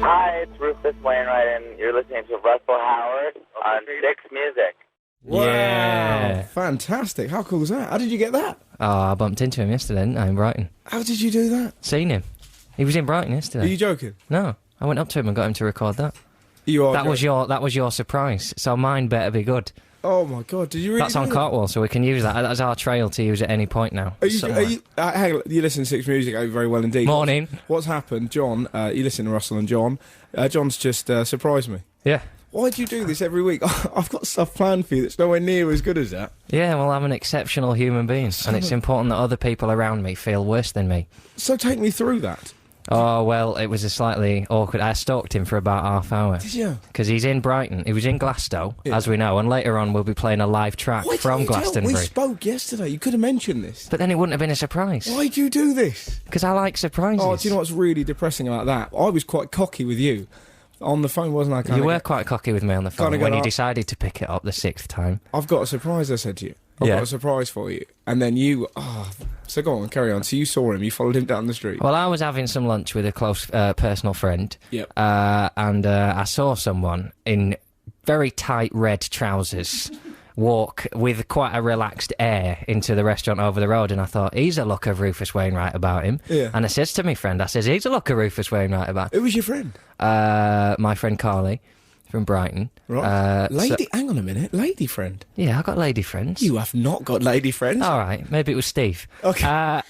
Hi, it's Rufus Wainwright, and you're listening to Russell Howard on Six Music. Wow. Yeah. Fantastic. How cool was that? How did you get that? Oh, I bumped into him yesterday, didn't I, in Brighton. How did you do that? Seen him. He was in Brighton Are yesterday. you joking? No, I went up to him and got him to record that. You are That was your surprise, so mine better be good. Oh my God, did you really That's on do that? Cartwall, so we can use that. That's our trail to use at any point now. Hang on, you listen to Six Music very well indeed. Morning. What's happened, John? You listen to Russell and John. John's just surprised me. Yeah. Why do you do this every week? I've got stuff planned for you that's nowhere near as good as that. Yeah, well, I'm an exceptional human being, and it's important that other people around me feel worse than me. So take me through that. Oh, well, it was a slightly awkward... I stalked him for about half hour. Did you? Because he's in Brighton. He was in Glasgow, Yeah. as we know, and later on we'll be playing a live track Why from didn't you tell? Glastonbury. We spoke yesterday. You could have mentioned this. But then it wouldn't have been a surprise. Why do you do this? Because I like surprises. Oh, do you know what's really depressing about that? I was quite cocky with you. On the phone, wasn't I? You were quite cocky with me on the phone Kinda when got you up. decided to pick it up the 6th time. I've got a surprise, I said to you. I've Yeah. got a surprise for you. And then you... Oh, so go on, carry on. So you saw him, you followed him down the street. Well, I was having some lunch with a close personal friend. Yep. And I saw someone in very tight red trousers walk with quite a relaxed air into the restaurant over the road, and I thought, he's a look of Rufus Wainwright about him. Yeah. And I says to my friend, he's a look of Rufus Wainwright about him. Who was your friend? My friend Carly from Brighton. Right. So- hang on a minute. Lady friend? yeah, I got lady friends. You have not got lady friends. All right, maybe it was Steve. Okay.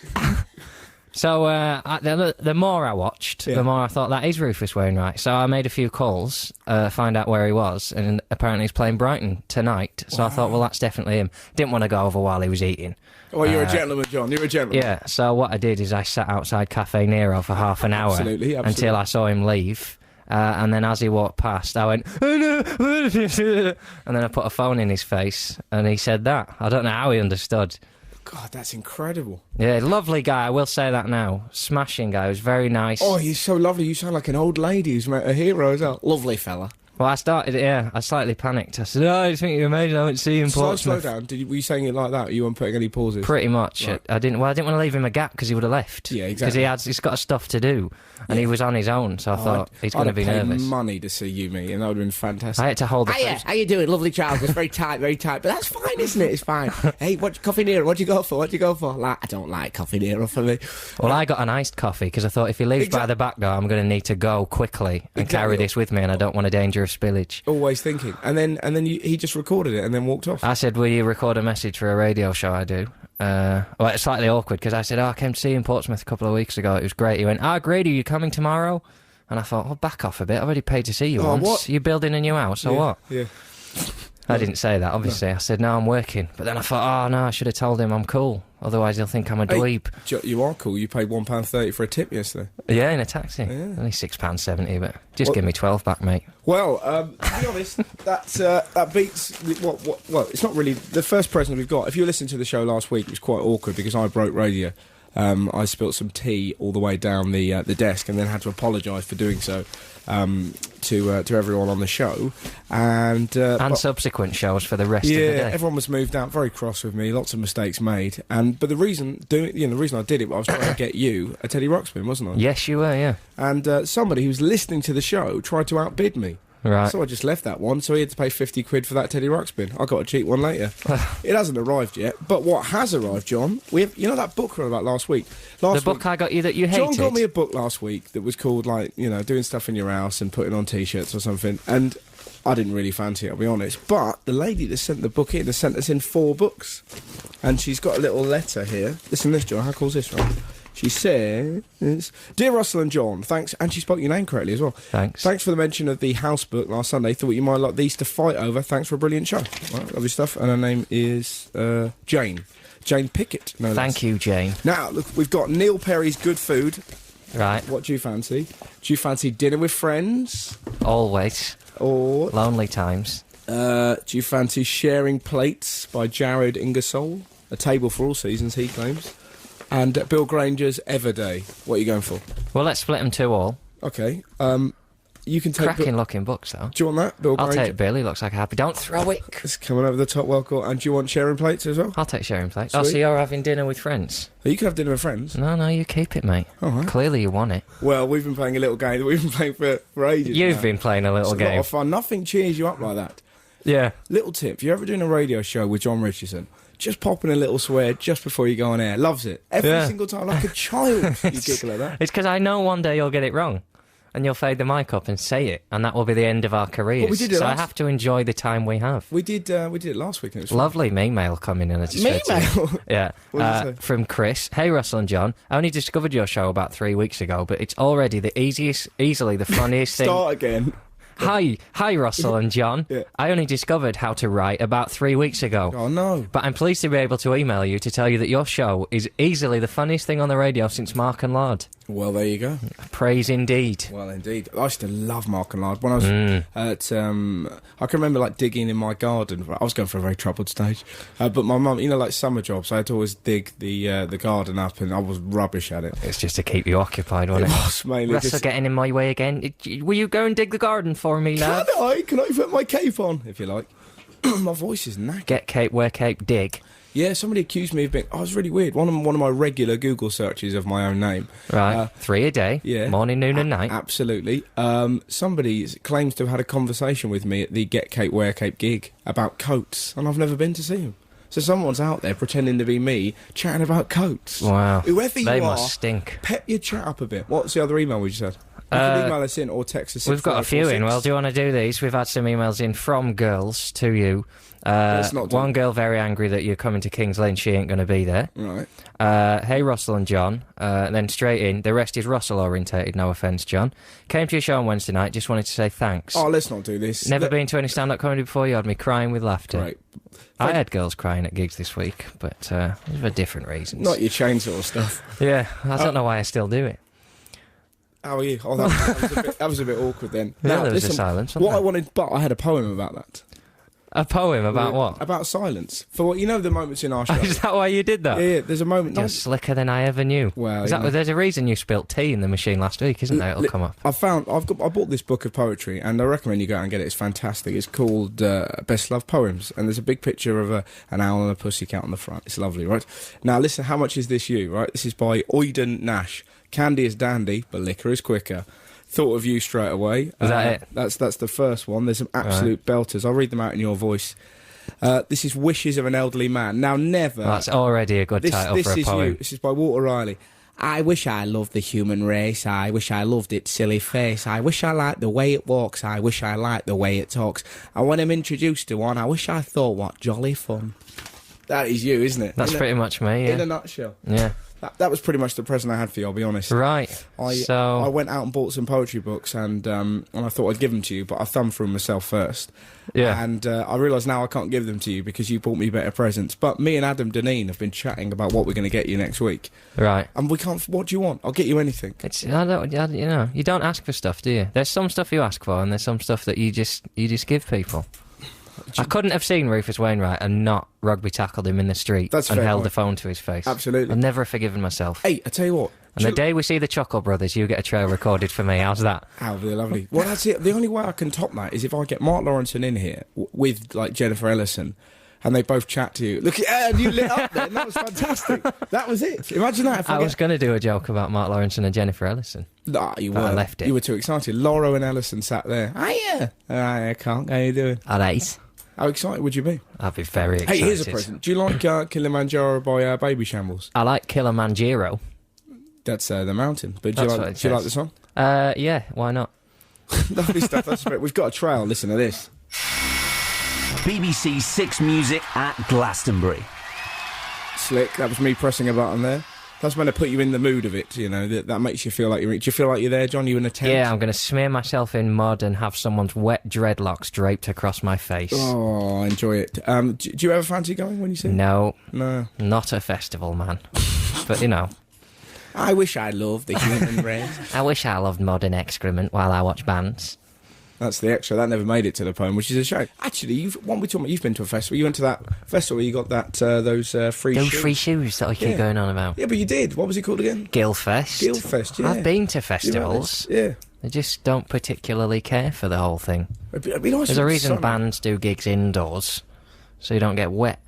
So the more I watched, Yeah. the more I thought that is Rufus Wainwright. So I made a few calls, find out where he was, and apparently he's playing Brighton tonight. So I thought, well, that's definitely him. Didn't want to go over while he was eating. Well, you're a gentleman, John. You're a gentleman. Yeah, so what I did is I sat outside Cafe Nero for half an hour Absolutely. until I saw him leave. And then as he walked past, I went, and then I put a phone in his face, and he said that. I don't know how he understood. God, that's incredible. Yeah, lovely guy, I will say that now. Smashing guy, he was very nice. Oh, he's so lovely. You sound like an old lady who's met a hero as well. Lovely fella. Well, I slightly panicked. I said, I think you're amazing, I went to see you in Slow Portsmouth. down. Were you saying it like that? You weren't putting any pauses? Pretty much. Right. I didn't want to leave him a gap because he would have left. Yeah, exactly. Because he's got stuff to do, and he was on his own, so I thought, he's going to be I'd have paid nervous. money to see you, me, and that would have been fantastic. I had to hold the Hiya, how you doing? Lovely trousers, very tight, but that's fine, isn't it? It's fine. Hey, Coffee Nero, what'd you go for? Like, I don't like Coffee Nero for me. Well, I got an iced coffee because I thought if he leaves by the back door, I'm going to need to go quickly and carry this with me, and I don't want a danger of spillage. Always thinking. And then he just recorded it and then walked off. I said, will you record a message for a radio show? I do. Well, it's slightly awkward because I said, I came to see you in Portsmouth a couple of weeks ago. It was great. He went, great, are you coming tomorrow? And I thought, well, back off a bit. I've already paid to see you once. What? You're building a new house, or what? Yeah. I didn't say that, obviously. I said, no, I'm working. But then I thought, no, I should have told him I'm cool. Otherwise he'll think I'm a dweeb. You are cool. You paid £1.30 for a tip yesterday. Yeah, in a taxi. Only £6.70, but just give me 12 back, mate. Well, to be honest, that beats what. It's not really the first present we've got. If you listened to the show last week, it was quite awkward because I broke radio. I spilt some tea all the way down the desk, and then had to apologise for doing so to everyone on the show, and subsequent shows for the rest of the yeah, day. everyone was moved out, very cross with me, lots of mistakes made, but the reason I did it, I was trying to get you a Teddy Ruxpin, wasn't I? Yes, you were, yeah. And somebody who was listening to the show tried to outbid me. Right. So I just left that one, so he had to pay 50 quid for that Teddy Ruxpin. I got a cheap one later. It hasn't arrived yet, but what has arrived, John, we have, you know that book we were about last week? The book I got you that you hated? John got me a book last week that was called, like, doing stuff in your house and putting on T-shirts or something, and I didn't really fancy it, I'll be honest. But the lady that sent the book in has sent us in 4 books, and she's got a little letter here. Listen to this, John, how cool's this, right? She says, Dear Russell and John, thanks, and she spoke your name correctly as well. Thanks. Thanks for the mention of the house book last Sunday. Thought you might like these to fight over. Thanks for a brilliant show. Right, lovely stuff. And her name is Jane. Jane Pickett. No Thank you, Jane. Now, look, we've got Neil Perry's Good Food. Right. What do you fancy? Do you fancy Dinner with Friends? Always. Or Lonely Times. do you fancy Sharing Plates by Jared Ingersoll? A table for all seasons, he claims. And Bill Granger's Everday. What are you going for? Well, let's split them 2 all. Okay. You can take... Cracking looking books, though. Do you want that? Bill I'll Granger? take Billy, looks like a happy. Don't throw it! It's coming over the top well cool. And do you want sharing plates as well? I'll take sharing plates. Oh, Sweet. so you're having dinner with friends? You can have dinner with friends. No, you keep it, mate. All right. Clearly you want it. Well, we've been playing a little game that we've been playing for ages You've now. been playing a little It's a lot game. of fun. Nothing cheers you up like that. Yeah. Little tip, if you're ever doing a radio show with Jon Richardson, just pop in a little swear just before you go on air. Loves it. Every single time, like a child, you giggle at that. It's because I know one day you'll get it wrong. And you'll fade the mic up and say it, and that will be the end of our careers. Well, we did it so I last- have to enjoy the time we have. We did it last week and it was fun. Lovely me-mail coming in. I just read to you. Me-mail? Yeah. What did it say? From Chris. Hey, Russell and John. I only discovered your show about 3 weeks ago, but it's already the easily the funniest thing. Start again. Hi, Russell and John. Yeah. I only discovered how to write about 3 weeks ago. Oh, no. But I'm pleased to be able to email you to tell you that your show is easily the funniest thing on the radio since Mark and Lard. Well, there you go. Praise indeed. Well, indeed. I used to love Mark and Lard. When I was at, I can remember, like, digging in my garden. I was going for a very troubled stage. But my mum, like summer jobs, I had to always dig the garden up, and I was rubbish at it. It's just to keep you occupied, wasn't It it? was mainly Russell just... getting in my way again. Will you go and dig the garden for me, lad? Can I put my cape on, if you like? My voice is knackered. Get cape, wear cape, dig. Yeah, somebody accused me of being... Oh, it was really weird. One of my regular Google searches of my own name. Right, 3 a day, Yeah. morning, noon and night. Absolutely. Somebody claims to have had a conversation with me at the Get Cape, Wear Cape gig about coats, and I've never been to see him. So someone's out there pretending to be me, chatting about coats. Wow. Whoever you They are, must stink. pep your chat up a bit. What's the other email we just had? You can email us in or text us. We've got a few in. 65446. Well, do you want to do these? We've had some emails in from girls to you. Let's not do One it. girl very angry that you're coming to King's Lynn. She ain't going to be there. Right. Hey, Russell and John. And then straight in, the rest is Russell orientated, no offence, John. Came to your show on Wednesday night, just wanted to say thanks. Oh, let's not do this. Never been to any stand-up comedy before, you had me crying with laughter. Great. I had girls crying at gigs this week, but for different reasons. Not your chainsaw stuff. Yeah, I don't know why I still do it. How are you? Oh, that was a bit awkward then. Yeah, there was a silence, wasn't What I there? wanted, but I had a poem about that. A poem about what? About silence. For you know the moments in our show. Is that why you did that? Yeah, there's a moment. You're slicker than I ever knew. Well, Is you that, know. there's a reason you spilt tea in the machine last week, isn't there? It'll come up. I bought this book of poetry, and I recommend you go out and get it. It's fantastic. It's called Best Love Poems, and there's a big picture of an owl and a pussycat on the front. It's lovely, right? Now listen, how much is this you? Right, this is by Oyden Nash. Candy is dandy, but liquor is quicker. Thought of you straight away. Is that it? That's the first one. There's some absolute belters. I'll read them out in your voice. This is Wishes of an Elderly Man. Now, never... That's already a good title for a poem. You. This is by Walter Riley. I wish I loved the human race. I wish I loved its silly face. I wish I liked the way it walks. I wish I liked the way it talks. And when I'm introduced to one, I wish I thought, what jolly fun. That is you, isn't it? That's pretty much me, In yeah. a nutshell. Yeah. That was pretty much the present I had for you, I'll be honest. Right. I went out and bought some poetry books, and I thought I'd give them to you, but I thumbed through them myself first. Yeah. And I realise now I can't give them to you because you bought me better presents. But me and Adam Deneen have been chatting about what we're going to get you next week. Right. And we can't... What do you want? I'll get you anything. You don't ask for stuff, do you? There's some stuff you ask for, and there's some stuff that you just give people. I couldn't have seen Rufus Wainwright and not rugby tackled him in the street That's a and fair held point. the phone to his face. Absolutely. I've never forgiven myself. Hey, I tell you what. And the day we see the Chuckle Brothers, you get a trail recorded for me. How's that? Oh, they're lovely. Well, that's it. The only way I can top that is if I get Mark Lawrenson in here with, like, Jennifer Ellison, and they both chat to you. Look, you lit up then. That was fantastic. That was it. Imagine that. If I was going to do a joke about Mark Lawrenson and Jennifer Ellison. Nah, you But were. I left it. You were too excited. Laura and Ellison sat there. Hiya. I can't. How you doing? All right. How excited would you be? I'd be very excited. Hey, here's a present. Do you like Kilimanjaro by Baby Shambles? I like Kilimanjaro. That's the mountain. But do you That's what it like the says. song? Yeah, why not? Lovely stuff. That's great. We've got a trail. Listen to this. BBC Six Music at Glastonbury. Slick. That was me pressing a button there. That's when I put you in the mood of it, you know, that makes you feel like you're... Do you feel like you're there, John? You in a tent? Yeah, I'm going to smear myself in mud and have someone's wet dreadlocks draped across my face. Oh, enjoy it. Do you ever fancy going when you see it? No, No. not a festival, man. But, you know, I wish I loved the human race. I wish I loved mud and excrement while I watch bands. That's the extra. That never made it to the poem, which is a shame. Actually, you've been to a festival. You went to that festival where you got that those free Those shoes. free shoes that I keep going on about. Yeah, but you did. What was it called again? Guildfest. Guildfest, yeah. I've been to festivals. Yeah. They just don't particularly care for the whole thing. It'd be nice There's a if reason sun- bands do gigs indoors, so you don't get wet.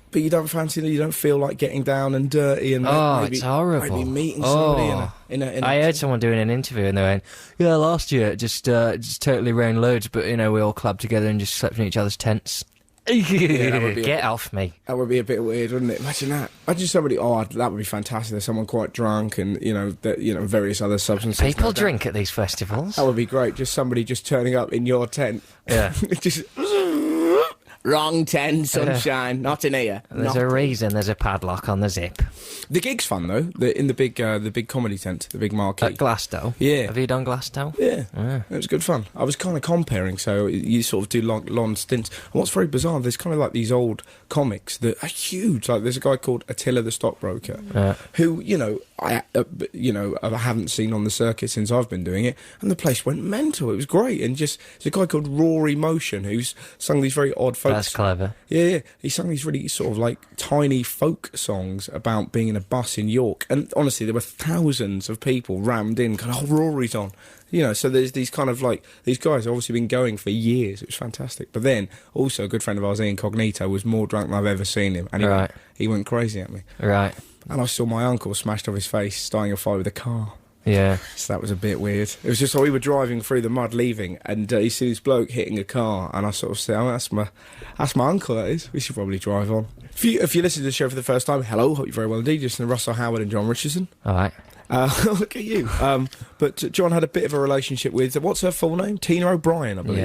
But you don't fancy that. You don't feel like getting down and dirty and maybe, It's horrible. maybe meeting somebody in a I heard someone doing an interview and they went, "Yeah, last year it just totally rained loads, but we all clubbed together and just slept in each other's tents." that would be Get off me! That would be a bit weird, wouldn't it? Imagine that. Imagine somebody. Oh, that would be fantastic. There's someone quite drunk and various other substances. People no doubt. drink at these festivals. That would be great. Just somebody just turning up in your tent. Yeah. just Wrong 10, sunshine. Not in here. There's a reason there's a padlock on the zip. The gig's fun though. In the big comedy tent, the big marquee. At Glasgow? Yeah. Have you done Glasgow? Yeah, it was good fun. I was kind of comparing, so you sort of do long stints. And what's very bizarre, there's kind of like these old comics that are huge. Like there's a guy called Attila the Stockbroker, who I haven't seen on the circuit since I've been doing it, and the place went mental. It was great, and there's a guy called Rory Motion who's sung these very odd folk. That's clever. Yeah. He sung these really sort of like tiny folk songs about being in a bus in York, and honestly, there were thousands of people rammed in. Kind of, Rory's on, So there's these kind of like these guys have obviously been going for years. It was fantastic. But then also a good friend of ours, Incognito, was more drunk than I've ever seen him, and he went crazy at me. Right. And I saw my uncle smashed off his face, starting a fight with a car. Yeah. So that was a bit weird. It was just like we were driving through the mud leaving, and you see this bloke hitting a car, and I sort of said, that's my uncle, that is. We should probably drive on. If you listen to the show for the first time, hello, hope you're very well indeed. Listen to Russell Howard and Jon Richardson. All right. Look at you. But John had a bit of a relationship with, what's her full name? Tina O'Brien, I believe.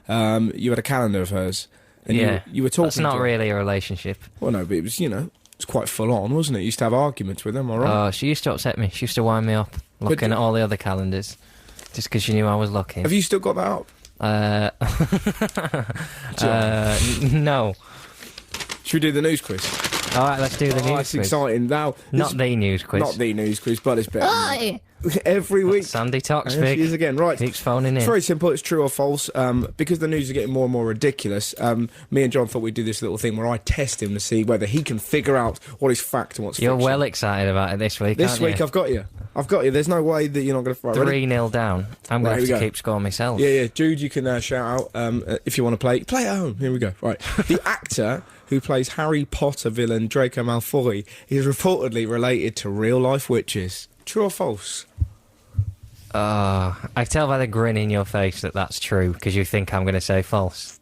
Yeah. You had a calendar of hers. And Yeah. you were talking That's not to her. really a relationship. Well, no, but it was, it's quite full on, wasn't it? You used to have arguments with them, all right? Oh, she used to upset me. She used to wind me up looking at all the other calendars just because she knew I was looking. Have you still got that up? No. Should we do the news quiz? All right, let's do the news That's quiz. exciting. Now, Not the news quiz. Not the news quiz, but it's better. Every week. Sandy talks There big. she is again. Right. Keeps phoning in. It's very simple. It's true or false. Because the news is getting more and more ridiculous, me and John thought we'd do this little thing where I test him to see whether he can figure out what is fact and what's You're fiction. well excited about it this week, This aren't week you? I've got you. There's no way that you're not going to... Right, ready? 3-0 down. I'm Right, going here to we have to go. keep score myself. Yeah. Jude, you can shout out if you want to play. Play at home. Here we go. Right. The actor who plays Harry Potter villain Draco Malfoy is reportedly related to real-life witches. True or false? I can tell by the grin in your face that that's true, because you think I'm going to say false.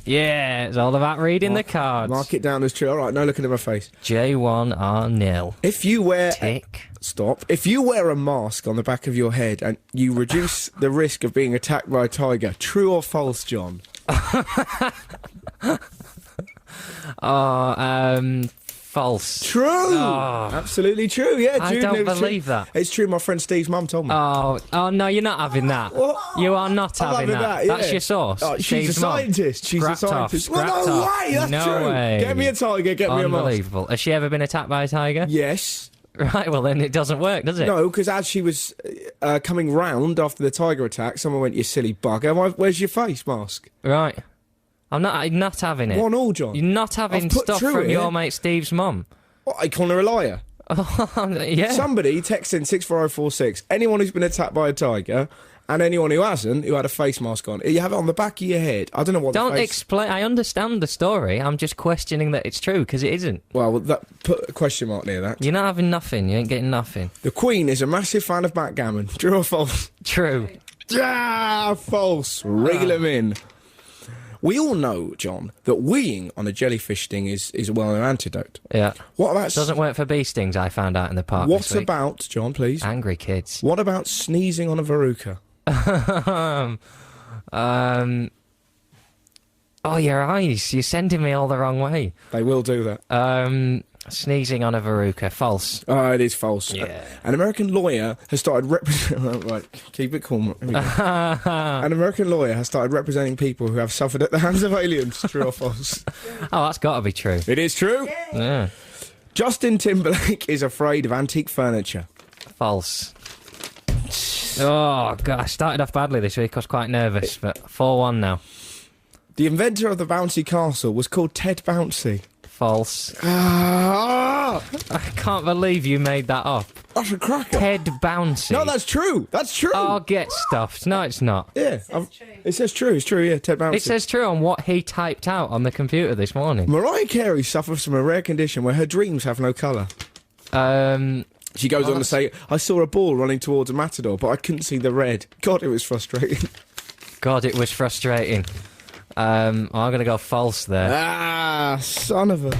Yeah, it's all about reading the cards. Mark it down as true. All right, no looking at my face. J1R0. If you wear... Tick. Stop. If you wear a mask on the back of your head and you reduce the risk of being attacked by a tiger, true or false, John? False. True! Oh. Absolutely true, yeah. I Jude don't knows believe true. that. It's true, my friend Steve's mum told me. Oh no, you're not having that. What? You are not I'm having that. yeah. That's your source. Oh, she's Steve's a mum. scientist. She's Scrapped a off, scientist. Well, scrapped no off. way, that's No true. way. Get me a tiger, get me a mask. Unbelievable. Has she ever been attacked by a tiger? Yes. Right, well then it doesn't work, does it? No, because as she was coming round after the tiger attack, someone went, you silly bugger, where's your face mask? Right. I'm not having it. 1-1, John. You're not having I've put stuff true from here. your mate Steve's mum. What, I call her a liar? Yeah. Somebody text in 64046. Anyone who's been attacked by a tiger, and anyone who hasn't, who had a face mask on. You have it on the back of your head. I don't know what Don't the face... explain. I understand the story. I'm just questioning that it's true, because it isn't. Well, put a question mark near that. You're not having nothing. You ain't getting nothing. The Queen is a massive fan of backgammon. True or false? True. Ah, false. Reel him in. We all know, John, that weeing on a jellyfish sting is a well-known antidote. Yeah. What about... Doesn't work for bee stings, I found out in the park What this week. about, John, please? Angry kids. What about sneezing on a verruca? Oh, your eyes. You're sending me all the wrong way. They will do that. Sneezing on a verruca. False. Oh, it is false. Yeah. An American lawyer has started right, keep it cool. Here we go. An American lawyer has started representing people who have suffered at the hands of aliens. True or false? Oh, that's got to be true. It is true. Yeah. Justin Timberlake is afraid of antique furniture. False. Oh, God, I started off badly this week. I was quite nervous, but 4-1 now. The inventor of the bouncy castle was called Ted Bouncy. False. Ah, I can't believe you made that up. that's a cracker. Ted Bouncy. No, that's true. That's true. Oh, get stuffed. No, it's not. Yeah, it says true. It's true. Yeah, Ted Bouncy. It says true on what he typed out on the computer this morning. Mariah Carey suffers from a rare condition where her dreams have no colour. She goes on to say, I saw a ball running towards a matador, but I couldn't see the red. God, it was frustrating. God, it was frustrating. I'm going to go false there. Ah, son of a...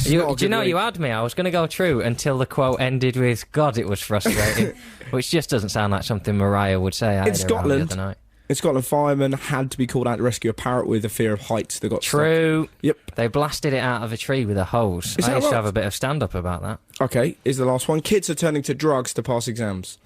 Do you know you had me? I was going to go true until the quote ended with, God, it was frustrating, which just doesn't sound like something Mariah would say. In Scotland, firemen had to be called out to rescue a parrot with a fear of heights that got True. stuck. Yep. They blasted it out of a tree with a hose. I used to have a bit of stand-up about that. Okay, is the last one. Kids are turning to drugs to pass exams.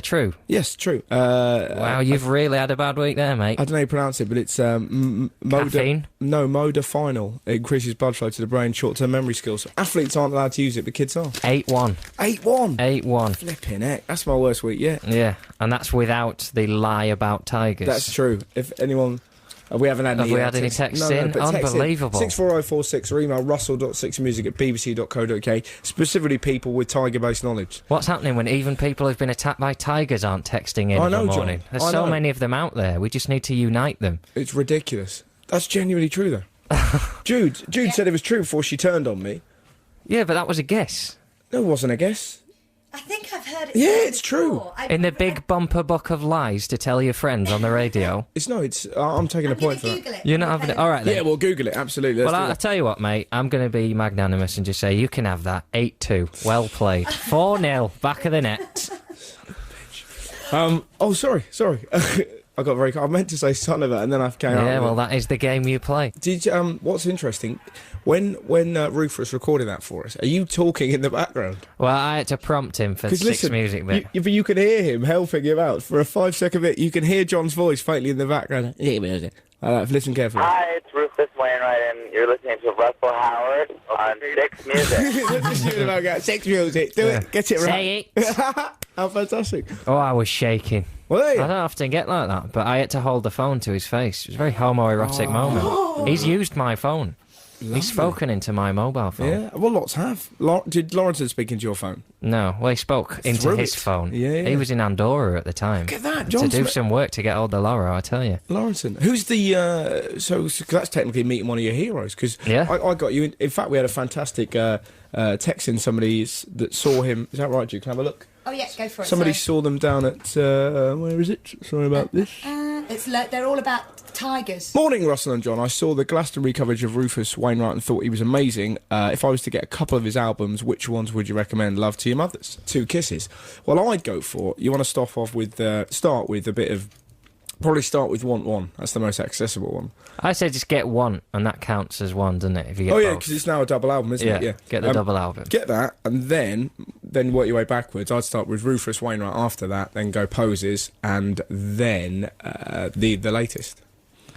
True. Yes, true. Wow, you've really had a bad week there, mate. I don't know how you pronounce it, but it's Caffeine? No, modafinil. It increases blood flow to the brain, short-term memory skills. Athletes aren't allowed to use it, but kids are. 8-1. 8-1? 8-1. Flipping heck. That's my worst week yet. Yeah, and that's without the lie about tigers. That's true. If anyone... we haven't had any... Have we had any texts in? but text Unbelievable. 64046 or email russell.6music@bbc.co.uk, specifically people with tiger-based knowledge. What's happening when even people who've been attacked by tigers aren't texting in I know, the morning? John. There's I so know. many of them out there. We just need to unite them. It's ridiculous. That's genuinely true, though. Jude said it was true before she turned on me. Yeah, but that was a guess. No, it wasn't a guess. I think I've heard it. Yeah, said it's true. before. In the big bumper book of lies to tell your friends on the radio. I'm taking a I'm point for gonna that. Google it. You're not having it. All right, then. Yeah, we'll Google it, absolutely. Well, I'll tell you what, mate. I'm going to be magnanimous and just say you can have that. 8-2. Well played. 4-0. Back of the net. Oh, sorry. I got very... I meant to say son of it, and then I came out. Yeah, well, that is the game you play. What's interesting, when Rufus recorded that for us, are you talking in the background? Well, I had to prompt him for the 6 music bit. You can hear him helping him out. For a 5-second bit, you can hear John's voice faintly in the background. Listen carefully. Hi, it's Rufus Wainwright, and you're listening to Russell Howard on Six Music. Sex music. Do it. Get it right. Say it. How fantastic. Oh, I was shaking. Well, there you I don't often get like that, but I had to hold the phone to his face. It was a very homoerotic moment. He's used my phone. He's spoken into my mobile phone. Yeah, well, lots have. Did Lawrence speak into your phone? No, well, he spoke into Through his it. phone. Yeah. He was in Andorra at the time. Look at that, To John do some work to get hold of Laura, I tell you. Lawrenson. Who's the... so that's technically meeting one of your heroes, because Yeah. I got you... In fact, we had a fantastic text in that saw him... Is that right, you can have a look? Oh yeah, go for it. Somebody sorry. saw them down at... where is it? Sorry about this. They're all about tigers. Morning, Russell and John. I saw the Glastonbury coverage of Rufus Wainwright and thought he was amazing. If I was to get a couple of his albums, which ones would you recommend? Love to Your Mothers. 2 Kisses. Well, I'd go for... You want to start with a bit of... Probably start with Want One. That's the most accessible one. I say just get one, and that counts as one, doesn't it? If you get Yeah, both. because it's now a double album, isn't it? Yeah. Get the double album. Get that, and then work your way backwards. I'd start with Rufus Wainwright after that, then go Poses, and then the latest,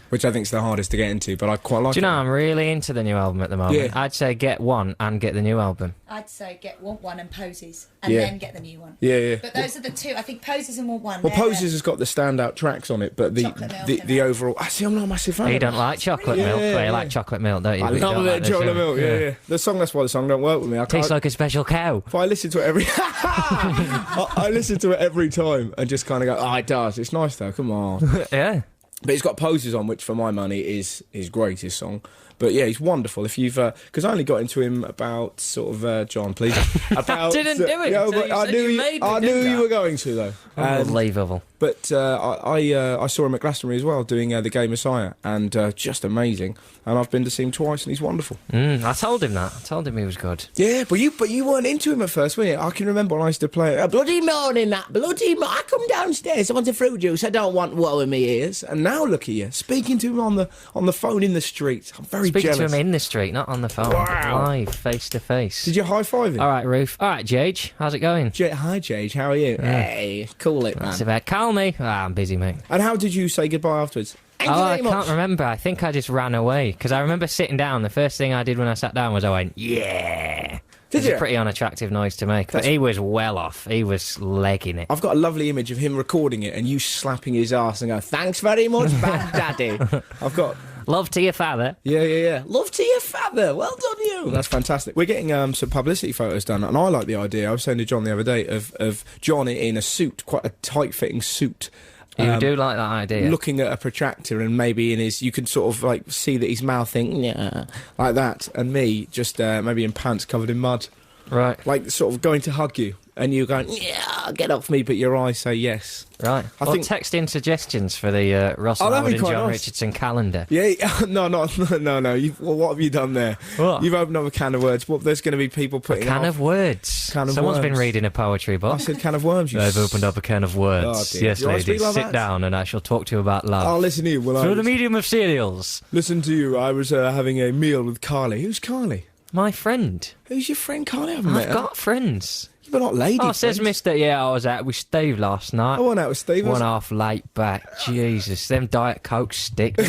which I think is the hardest to get into, but I quite like it. Do you know, I'm really into the new album at the moment. Yeah. I'd say get one and get the new album. I'd say get Want One and Poses, and Yeah. then get the new one. Yeah. But those are the two. I think Poses and Want One. Well, they're Poses has got the standout tracks on it, but Chocolate milk the and that. overall... I see, I'm not a massive fan You of don't it. like chocolate milk? Well, you like chocolate milk, don't you? I But you love a don't bit like of the chocolate sugar. milk, yeah. That's why the song don't work with me. I Tastes can't... like a special cow. If I listen to it every... I listen to it every time and just kind of go, it does. It's nice, though. Come on. Yeah. But he's got Poses on, which for my money is his greatest song. But yeah, he's wonderful. If you've, because I only got into him about sort of John, please. About didn't do it Yeah, until but you I said knew you made me I do knew that. you were going to though. Unbelievable. But I saw him at Glastonbury as well, doing the Gay Messiah, and just amazing. And I've been to see him twice, and he's wonderful. I told him that. I told him he was good. Yeah, but you weren't into him at first, were you? I can remember when I used to play a bloody morning, I come downstairs, I want a fruit juice, I don't want woe in my ears. And now look at you, speaking to him on the phone in the street. I'm very Speaking jealous. to him in the street, not on the phone. Wow. Live, face to face. Did you high five him? All right, Roof. All right, Jage. How's it going? Hi, Jage. How are you? Hey, cool it, man. That's about. Call me. I'm busy, mate. And how did you say goodbye afterwards? I can't remember. I think I just ran away because I remember sitting down. The first thing I did when I sat down was I went, yeah. Did It's you? a pretty unattractive noise to make, but he was well off. He was legging it. I've got a lovely image of him recording it and you slapping his ass and going, thanks very much, bad daddy. I've got... Love to your father. Yeah. Love to your father. Well done, you. That's fantastic. We're getting some publicity photos done, and I like the idea. I was saying to John the other day of John in a suit, quite a tight-fitting suit. You do like that idea. Looking at a protractor, and maybe in his, you can sort of like see that he's mouthing, yeah, like that, and me just maybe in pants covered in mud. Right. Like sort of going to hug you, and you going, yeah, get off me, but your eyes say yes. Right. I Or think- text in suggestions for the Russell Oh, that'd Howard be and quite Jon nice. Richardson calendar. Yeah, no. Well, what have you done there? What? You've opened up a can of words. Well, there's going to be people A putting can off- of words. Can of Someone's been worms. reading a poetry I book. said can of worms. You I've opened up a can of words. Oh, dear. Yes, Do you like to ladies, speak like sit that? down and I shall talk to you about love. Oh, listen to you. Well, Through the medium of cereals. listen to you. I was having a meal with Carly. Who's Carly? My friend. Who's your friend Carly? I haven't met I've her. got friends. But not lady Oh, says friends. Mr. Yeah, I was out with Steve last night. I went out with Steve. 1.5 late back. Jesus, them Diet Coke stick. I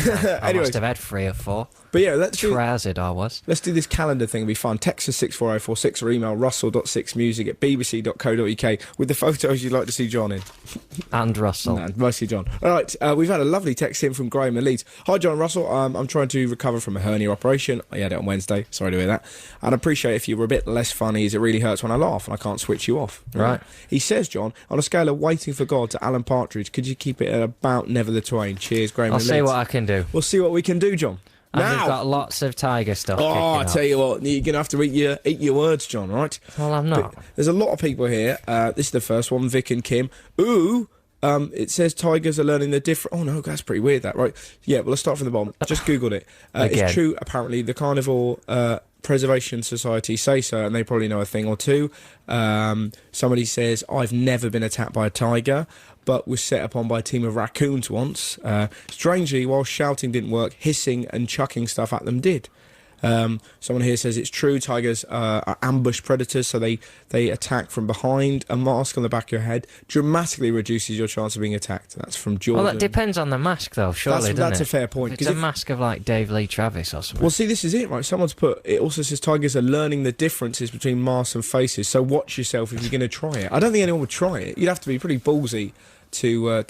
Anyways. must have had 3 or 4. But yeah, let's do I was. this calendar thing. It'll be fun. Text us 64046 or email russell.6music@bbc.co.uk with the photos you'd like to see John in. And Russell. No, mostly John. All right, we've had a lovely text in from Graham in Leeds. Hi, John Russell. I'm trying to recover from a hernia operation. I had it on Wednesday. Sorry to hear that. I'd appreciate if you were a bit less funny, as it really hurts when I laugh and I can't switch you off. Right. He says, John, on a scale of waiting for God to Alan Partridge, could you keep it at about Never the Twain? Cheers, Graham I'll in see Leeds. what I can do. We'll see what we can do, John. And Now. we've got lots of Tiger stuff. Oh, I kicking tell off. you what, you're going to have to eat your words, John, all right? Well, I'm not. But there's a lot of people here. This is the first one, Vic and Kim. Ooh, it says tigers are learning the different... Oh, no, that's pretty weird, that, right? Yeah, well, let's start from the bottom. Just Googled it. Again. It's true, apparently, the Carnivore Preservation Society say so, and they probably know a thing or two. Somebody says, I've never been attacked by a tiger, but was set upon by a team of raccoons once. Strangely, while shouting didn't work, hissing and chucking stuff at them did. Someone here says it's true, tigers are ambush predators, so they attack from behind. A mask on the back of your head dramatically reduces your chance of being attacked. That's from Jordan. Well, that depends on the mask, though, surely, doesn't That's it? a fair point. It's 'cause a mask of, like, Dave Lee Travis or something. well, see, this is it, right? Someone's put, it also says tigers are learning the differences between masks and faces, so watch yourself if you're going to try it. I don't think anyone would try it. You'd have to be pretty ballsy to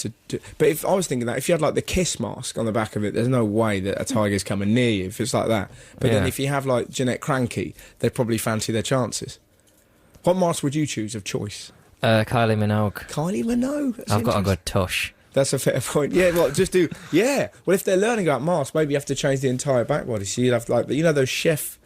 but if I was thinking that if you had like the kiss mask on the back of it, there's no way that a tiger's coming near you if it's like that. But then Yeah. if you have like Jeanette Cranky, they'd probably fancy their chances. What mask would you choose of choice? Kylie Minogue. Kylie Minogue. That's I've got a interesting. good tush. That's a fair point. Yeah, well, just do. Yeah. Well, if they're learning about masks, maybe you have to change the entire back body. So you'd have like those chef.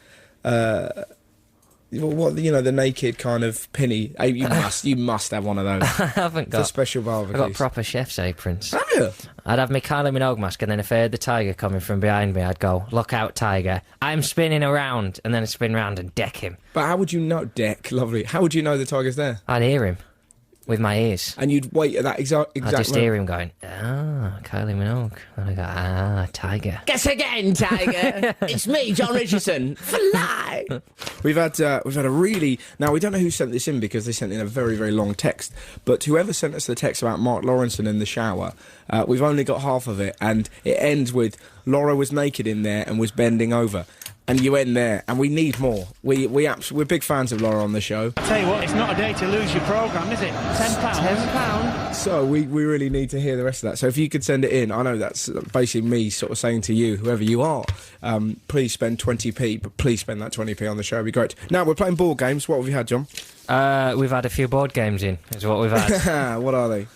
What the naked kind of pinny? You must have one of those I haven't for got. special I've barbecues. got proper chef's aprons. Have you? I'd have my Kylie Minogue mask, and then if I heard the tiger coming from behind me, I'd go, "Look out, tiger! I'm spinning around," and then I'd spin round and deck him. But how would you know? Deck, lovely. How would you know the tiger's there? I'd hear him with my ears. And you'd wait at that exact I just moment. hear him going, Kylie Minogue. And I go, tiger. Guess again, Tiger. It's me, Jon Richardson. Fly. We've had a really... Now, we don't know who sent this in because they sent in a very, very long text, but whoever sent us the text about Mark Lawrenson in the shower, we've only got half of it, and it ends with, Laura was naked in there and was bending over. And you end there, and we need more. We're big fans of Laura on the show, Tell you what, it's not a day to lose your programme, is it? £10. so we really need to hear the rest of that. So if you could send it in, I know that's basically me sort of saying to you, whoever you are, please spend 20p, but please spend that 20p on the show, it'd be great. Now, we're playing board games. What have you had, John? We've had a few board games in, is what we've had. What are they?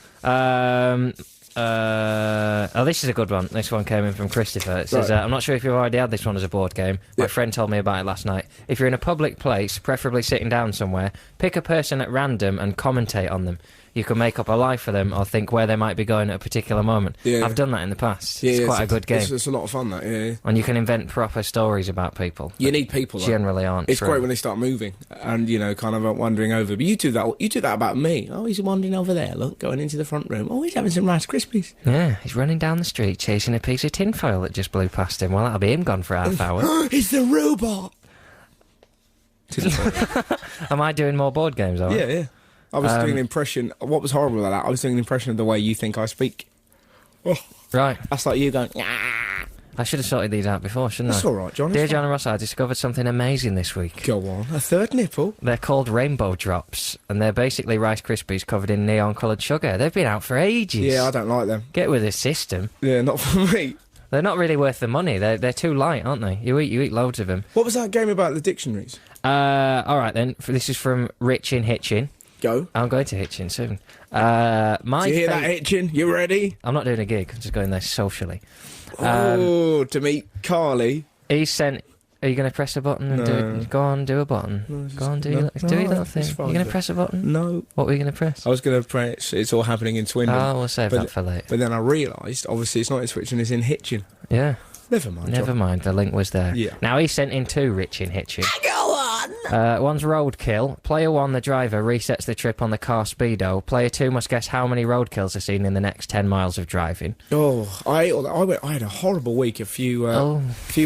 This is a good one. This one came in from Christopher. It says, Right. I'm not sure if you've already had this one as a board game. My friend told me about it last night. If you're in a public place, preferably sitting down somewhere, pick a person at random and commentate on them. You can make up a life for them or think where they might be going at a particular moment. Yeah. I've done that in the past. Yeah, it's quite a good game. It's a lot of fun, that, yeah. And you can invent proper stories about people. You need people, though. Generally aren't It's true. great when they start moving and, kind of wandering over. But you do that about me. Oh, he's wandering over there, look, going into the front room. Oh, he's having some Rice Krispies. Yeah, he's running down the street chasing a piece of tinfoil that just blew past him. Well, that'll be him gone for half hour. It's the robot. Am I doing more board games, are I? Yeah. I was doing an impression. What was horrible about that? I was doing an impression of the way you think I speak. Oh, Right. that's like you going, ah. I should have sorted these out before, shouldn't That's I? all right, John. Dear it's John and Ross, I discovered something amazing this week. fine. Go on. A third nipple? They're called Rainbow Drops, and they're basically Rice Krispies covered in neon-coloured sugar. They've been out for ages. Yeah, I don't like them. Get with the system. Yeah, not for me. They're not really worth the money. They're too light, aren't they? You eat loads of them. What was that game about the dictionaries? All right then. This is from Rich in Hitchin. Go. I'm going to Hitchin soon. Do you hear that, Hitchin? You ready? I'm not doing a gig. I'm just going there socially. To meet Carly. He sent. Are you going to press a button and do it? Go on, do a button. Go on, do your little thing. it's fine, You're going to but- press a button? No. What were you going to press? I was going to press It's All Happening in Swindon. Oh, we'll save that for later. But then I realised, obviously, it's not in Switching, it's in Hitchin. Yeah. Never mind, Never John. mind, the link was there. Yeah. Now he sent in 2 Rich in Hitchin. Go on! One's roadkill. Player 1, the driver, resets the trip on the car speedo. Player 2 must guess how many roadkills are seen in the next 10 miles of driving. Oh, I had a horrible week a few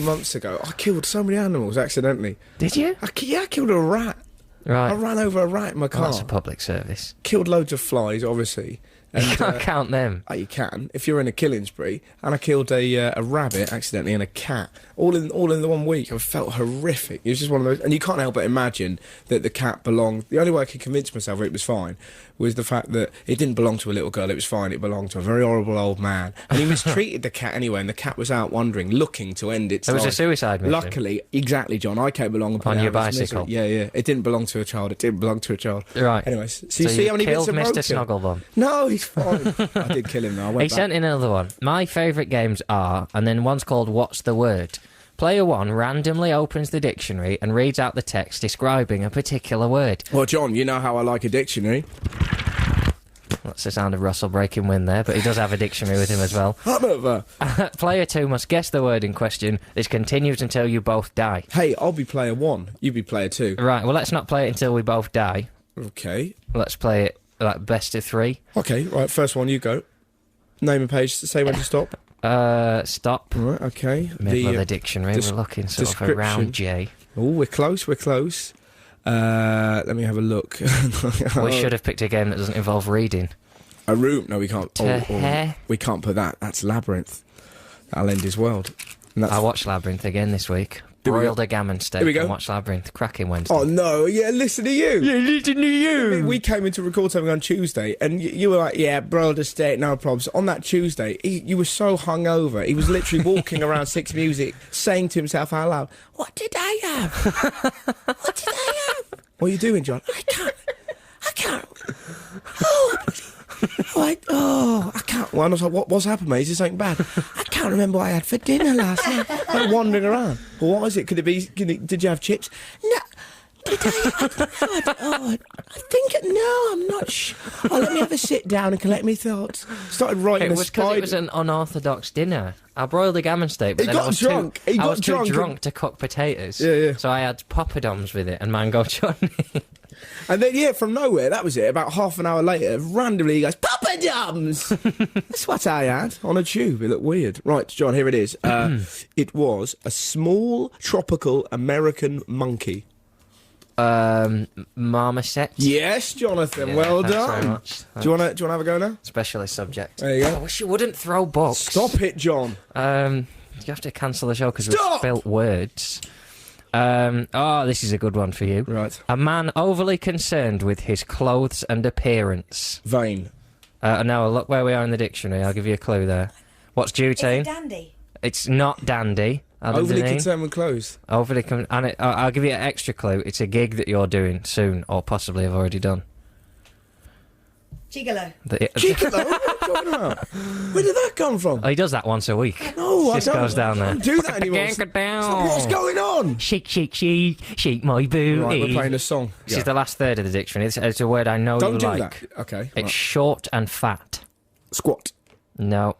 months ago. I killed so many animals accidentally. Did you? I killed a rat. Right. I ran over a rat in my Well, car. that's a public service. Killed loads of flies, obviously. And, You can't count them. You can if you're in a killing spree. And I killed a rabbit accidentally and a cat, all in the 1 week. I felt horrific. It was just one of those, and you can't help but imagine that the cat belonged. The only way I could convince myself it was fine was the fact that it didn't belong to a little girl. It was fine. It belonged to a very horrible old man, and he mistreated the cat anyway. And the cat was out wandering, looking to end its It was life. a suicide mission. Luckily, exactly, John. I came along and put On it your out of its bicycle. misery. Yeah. It didn't belong to a child. It didn't belong to a child. Right. Anyways, so you see you how many bits killed of Mr. roadkill? Snugglebum. No, he's fine. I did kill him though. I went He back. sent in another one. My favourite games are, and then one's called What's the Word? Player 1 randomly opens the dictionary and reads out the text describing a particular word. Well, John, you know how I like a dictionary. That's the sound of Russell breaking wind there, but he does have a dictionary with him as well. I'm over. Player 2 must guess the word in question. This continues until you both die. Hey, I'll be player 1. You be player 2. Right, well, let's not play it until we both die. Okay. Let's play it like best of 3. Okay, right, first one, you go. Name and page, say when to stop. Stop. Right, okay. Middle of the dictionary. We're looking sort of around J. Oh, we're close. Let me have a look. We should have picked a game that doesn't involve reading. A room. No, we can't. To We can't put that. That's Labyrinth. That'll end his world. And that's I watched Labyrinth again this week. Here we Broiled go. a gammon steak Here we go. and watched Labyrinth. Cracking Wednesday. Oh no! Yeah, listen to you. Yeah, listen to you. We came in to record something on Tuesday, and you were like, "Yeah, broiled a steak, no problems." On that Tuesday, you were so hungover. He was literally walking around Six Music, saying to himself out loud, "What did I have? What did I have? What are you doing, John? I can't. I can't. Well, I was like, what's happened, mate? Is there something bad? I can't remember what I had for dinner last night. I'm wandering around. Well, what is it? Could it be? Did you have chips? No. Did I think no, I'm not sure. Oh, let me have a sit down and collect my thoughts. Started writing It a was because spider. it was an unorthodox dinner. I broiled a gammon steak, but He then got I was drunk. Too, He I got was too drunk drunk and- to cook potatoes. Yeah. So I had poppadoms with it and mango chutney. And then, yeah, from nowhere, that was it. About half an hour later, randomly he goes, Papa Dums! That's what I had on a tube. It looked weird. Right, John, here it is. It was a small tropical American monkey. Marmoset. Yes, Jonathan, Yeah, well thanks done. very much. Do you want to have a go now? Specialist subject. There you go. I wish you wouldn't throw books. Stop it, John. You have to cancel the show because we've Stop! spilt words. This is a good one for you. Right. A man overly concerned with his clothes and appearance. Vain. Now, look where we are in the dictionary. I'll give you a clue there. What's Is it Jutane? dandy? It's not dandy. Adam Overly Deneen. concerned with clothes. I'll give you an extra clue. It's a gig that you're doing soon, or possibly have already done. Gigolo. Gigolo? What are you talking about? Where did that come from? Oh, he does that once a week. No, Just I don't. goes down there. I don't do that anymore. What's going on? Shake, shake, shake, shake my booty. Right, we're playing a song. This is the last third of the dictionary. It's a word I know Don't you do like. that. Okay. It's right. short and fat. Squat. No.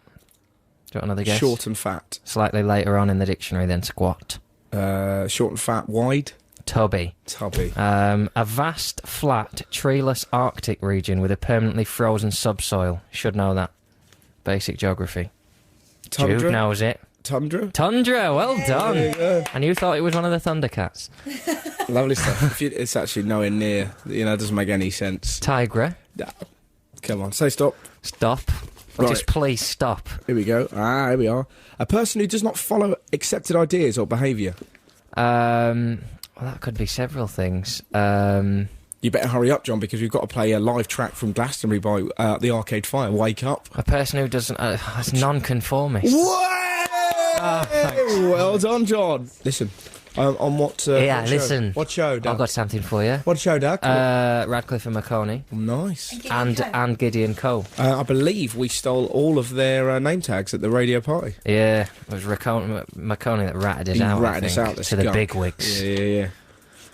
Do you want another guess? Short and fat. Slightly later on in the dictionary than squat. Short and fat. Wide. Tubby. Tubby. A vast, flat, treeless Arctic region with a permanently frozen subsoil. Should know that. Basic geography. Tundra. Jude knows it. Tundra. Tundra, well done. There you go. And you thought it was one of the Thundercats. Lovely stuff. It's actually nowhere near. It doesn't make any sense. Tigra. Come on, say stop. Stop. Just please stop. Here we go. Here we are. A person who does not follow accepted ideas or behaviour. Well, that could be several things. You better hurry up, John, because we've got to play a live track from Glastonbury by the Arcade Fire. Wake up. A person who doesn't... that's non-conformist. Well done, John. Listen, on what what listen. Show? What show, Doug? I've got something for you. What show, Doug? Radcliffe and McConey. Nice. And Gideon Cole. I believe we stole all of their name tags at the radio party. Yeah, it was McConey that ratted us He out, ratted I us think, out, the to the skunk. bigwigs. Yeah.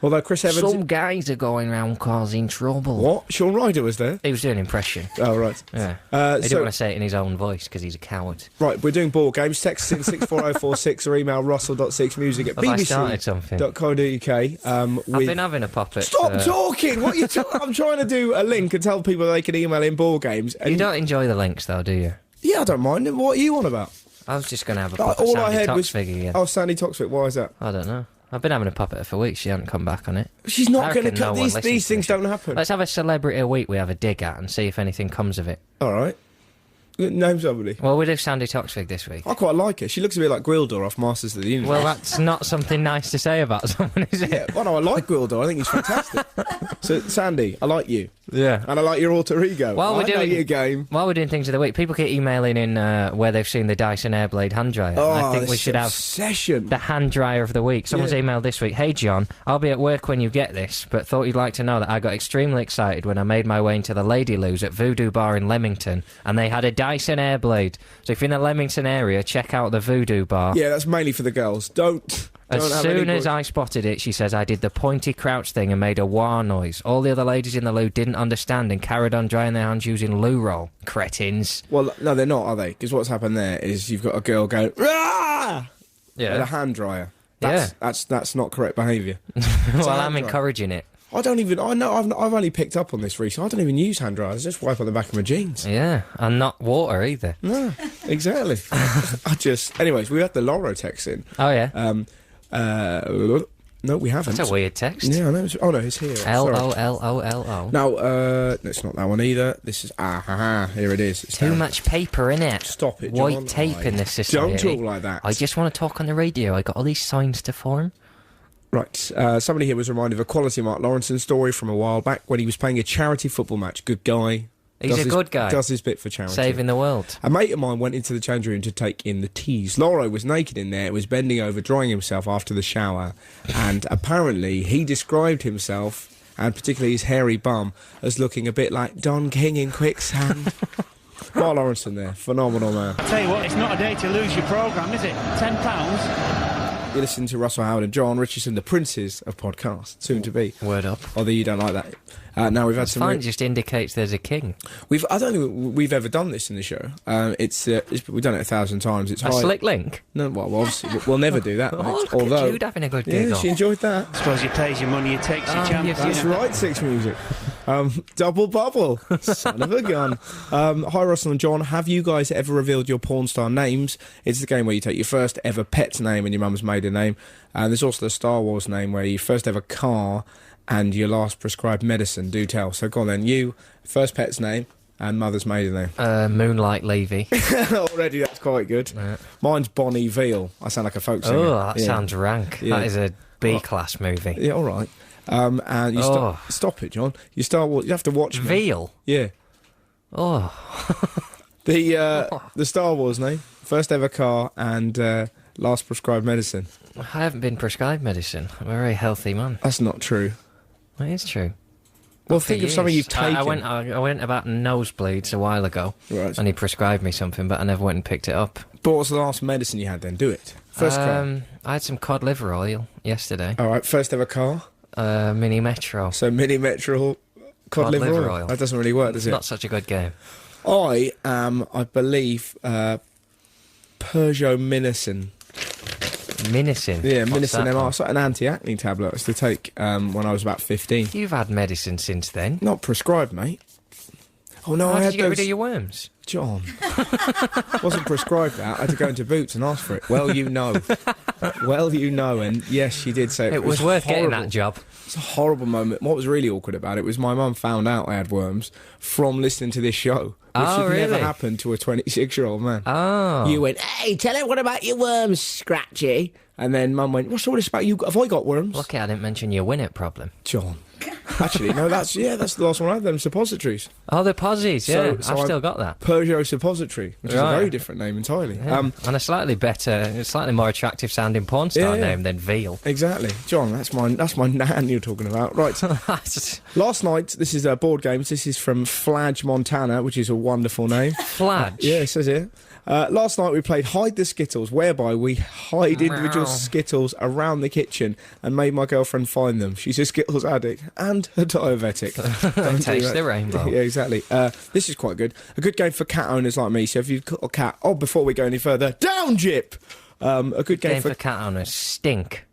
Although Chris Evans... Some guys are going around causing trouble. What? Sean Ryder was there? He was doing an impression. Oh, right. Yeah. He didn't want to say it in his own voice because he's a coward. Right, we're doing board games. Text us in 64046 or email russell.6music at Have I started something? bbc.co.uk. I've been having a pop at... Stop talking! What are you I'm trying to do a link and tell people they can email in board games. And You don't enjoy the links, though, do you? Yeah, I don't mind. What are you on about? I was just going to have a pop at All I Sandy heard was... Toxvig again. Oh, Sandy Toxvig, why is that? I don't know. I've been having a pop at her for weeks. She hasn't come back on it. She's not I going to reckon cut... no one listens These to things this. don't happen. Let's have a celebrity a week we have a dig at and see if anything comes of it. All right. Name somebody. Well, we do Sandy Toxvig this week. I quite like her. She looks a bit like Gwildor off Masters of the Universe. Well, that's not something nice to say about someone, is it? Yeah, well, no, I like Gwildor. I think he's fantastic. So, Sandy, I like you. Yeah. And I like your alter ego. While we're I know doing your game. While we're doing things of the week, people keep emailing in where they've seen the Dyson Airblade hand dryer. Oh, I think we this should have obsession. the hand dryer of the week. Someone's emailed this week. Hey John, I'll be at work when you get this, but thought you'd like to know that I got extremely excited when I made my way into the Lady Loos at Voodoo Bar in Leamington, and they had a Dyson Airblade. So if you're in the Leamington area, check out the Voodoo Bar. Yeah, that's mainly for the girls. Don't As have soon any as I spotted it, she says, I did the pointy crouch thing and made a wah noise. All the other ladies in the loo didn't understand and carried on drying their hands using loo roll. Cretins. Well, no, they're not, are they? Because what's happened there is you've got a girl going, "Rah!" with a hand dryer. That's not correct behaviour. Well, I'm encouraging it. I know, I've only picked up on this recently. I don't even use hand dryers. I just wipe on the back of my jeans. Yeah, and not water either. No, exactly. Anyways, we had the Loro text in. Oh, yeah. No, we haven't. That's a weird text. Yeah, I know. Oh, no, it's here. L-O-L-O-L-O. No, it's not that one either. This is, here it is. It's Too down. much paper in it. Stop it, John. White tape in this society. Don't talk like that. I just want to talk on the radio. I got all these signs to form. Right, somebody here was reminded of a quality Mark Lawrenson story from a while back when he was playing a charity football match. Good guy. He's a good guy. Does his bit for charity. Saving the world. A mate of mine went into the change room to take in the teas. Lauro was naked in there, was bending over, drying himself after the shower, and apparently he described himself, and particularly his hairy bum, as looking a bit like Don King in Quicksand. Mark Lawrenson there, phenomenal man. I tell you what, it's not a day to lose your programme, is it? £10? You listen to Russell Howard and Jon Richardson, the princes of podcasts, soon to be. Word up. Although you don't like that. Now we've had some. Fine, just indicates there's a king. I don't think we've ever done this in the show. We've done it 1,000 times. It's A slick link? No, well, obviously we'll never do that. Oh, Mate. look Although at Jude having a good yeah, giggle. she enjoyed that. I suppose he pays your money, he takes your chance. That's right, Six Music. Double bubble, son of a gun. Hi, Russell and John. Have you guys ever revealed your porn star names? It's the game where you take your first ever pet's name and your mum's maiden name. And there's also the Star Wars name where your first ever car and your last prescribed medicine. Do tell. So go on then. You, first pet's name and mother's maiden name. Moonlight Levy. Already that's quite good. Yeah. Mine's Bonnie Veal. I sound like a folk singer. Oh, that sounds rank. Yeah. That is a B-class movie. Yeah, all right. And you stop it, John. You have to watch me. Veal? Yeah. Oh. The Star Wars name, first ever car, and last prescribed medicine. I haven't been prescribed medicine. I'm a very healthy man. That's not true. It is true. Well, think of something you've taken. I went about nosebleeds a while ago, Right. and he prescribed me something, but I never went and picked it up. But what's the last medicine you had then? Do it. First car. I had some cod liver oil yesterday. All right, first ever car. Mini Metro. So Mini Metro cod liver oil. That doesn't really work, does it? Not such a good game. I am, I believe, Peugeot Minicin. Minicin? Yeah, What's Minicin that MR. one? It's like an anti-acne tablet I used to take when I was about 15. You've had medicine since then. Not prescribed, mate. Oh no, How I did had you get rid those. of your worms? John, wasn't prescribed that. I had to go into Boots and ask for it. Well, you know. Well, you know, and yes, she did say It was worth horrible. getting that job. It's a horrible moment. What was really awkward about it was my mum found out I had worms from listening to this show, which Oh, had never really? happened to a 26-year-old man. Oh. You went, hey, tell everyone about your worms, Scratchy. And then Mum went, "What's all this about you? Have I got worms?" Lucky I didn't mention your Winnet problem. John. Actually, no, that's the last one I had, them suppositories. Oh, the posies, yeah. So I've I- still got that. Peugeot suppository, which is a Right. very different name entirely. Yeah. And a slightly more attractive sounding porn star Yeah, yeah. name than Veal. Exactly. John, that's my nan you're talking about. Right. Last night, this is board games. This is from Flage, Montana, which is a wonderful name. Flage. Yeah, it says here. Last night we played Hide the Skittles, whereby we hide individual Skittles around the kitchen and made my girlfriend find them. She's a Skittles addict and a diabetic. Don't do Taste that. the rainbow. Yeah, exactly. This is quite good. A good game for cat owners like me. So if you've got a cat... Oh, before we go any further, down, Jip! A good game Game for... for cat owners. Stink.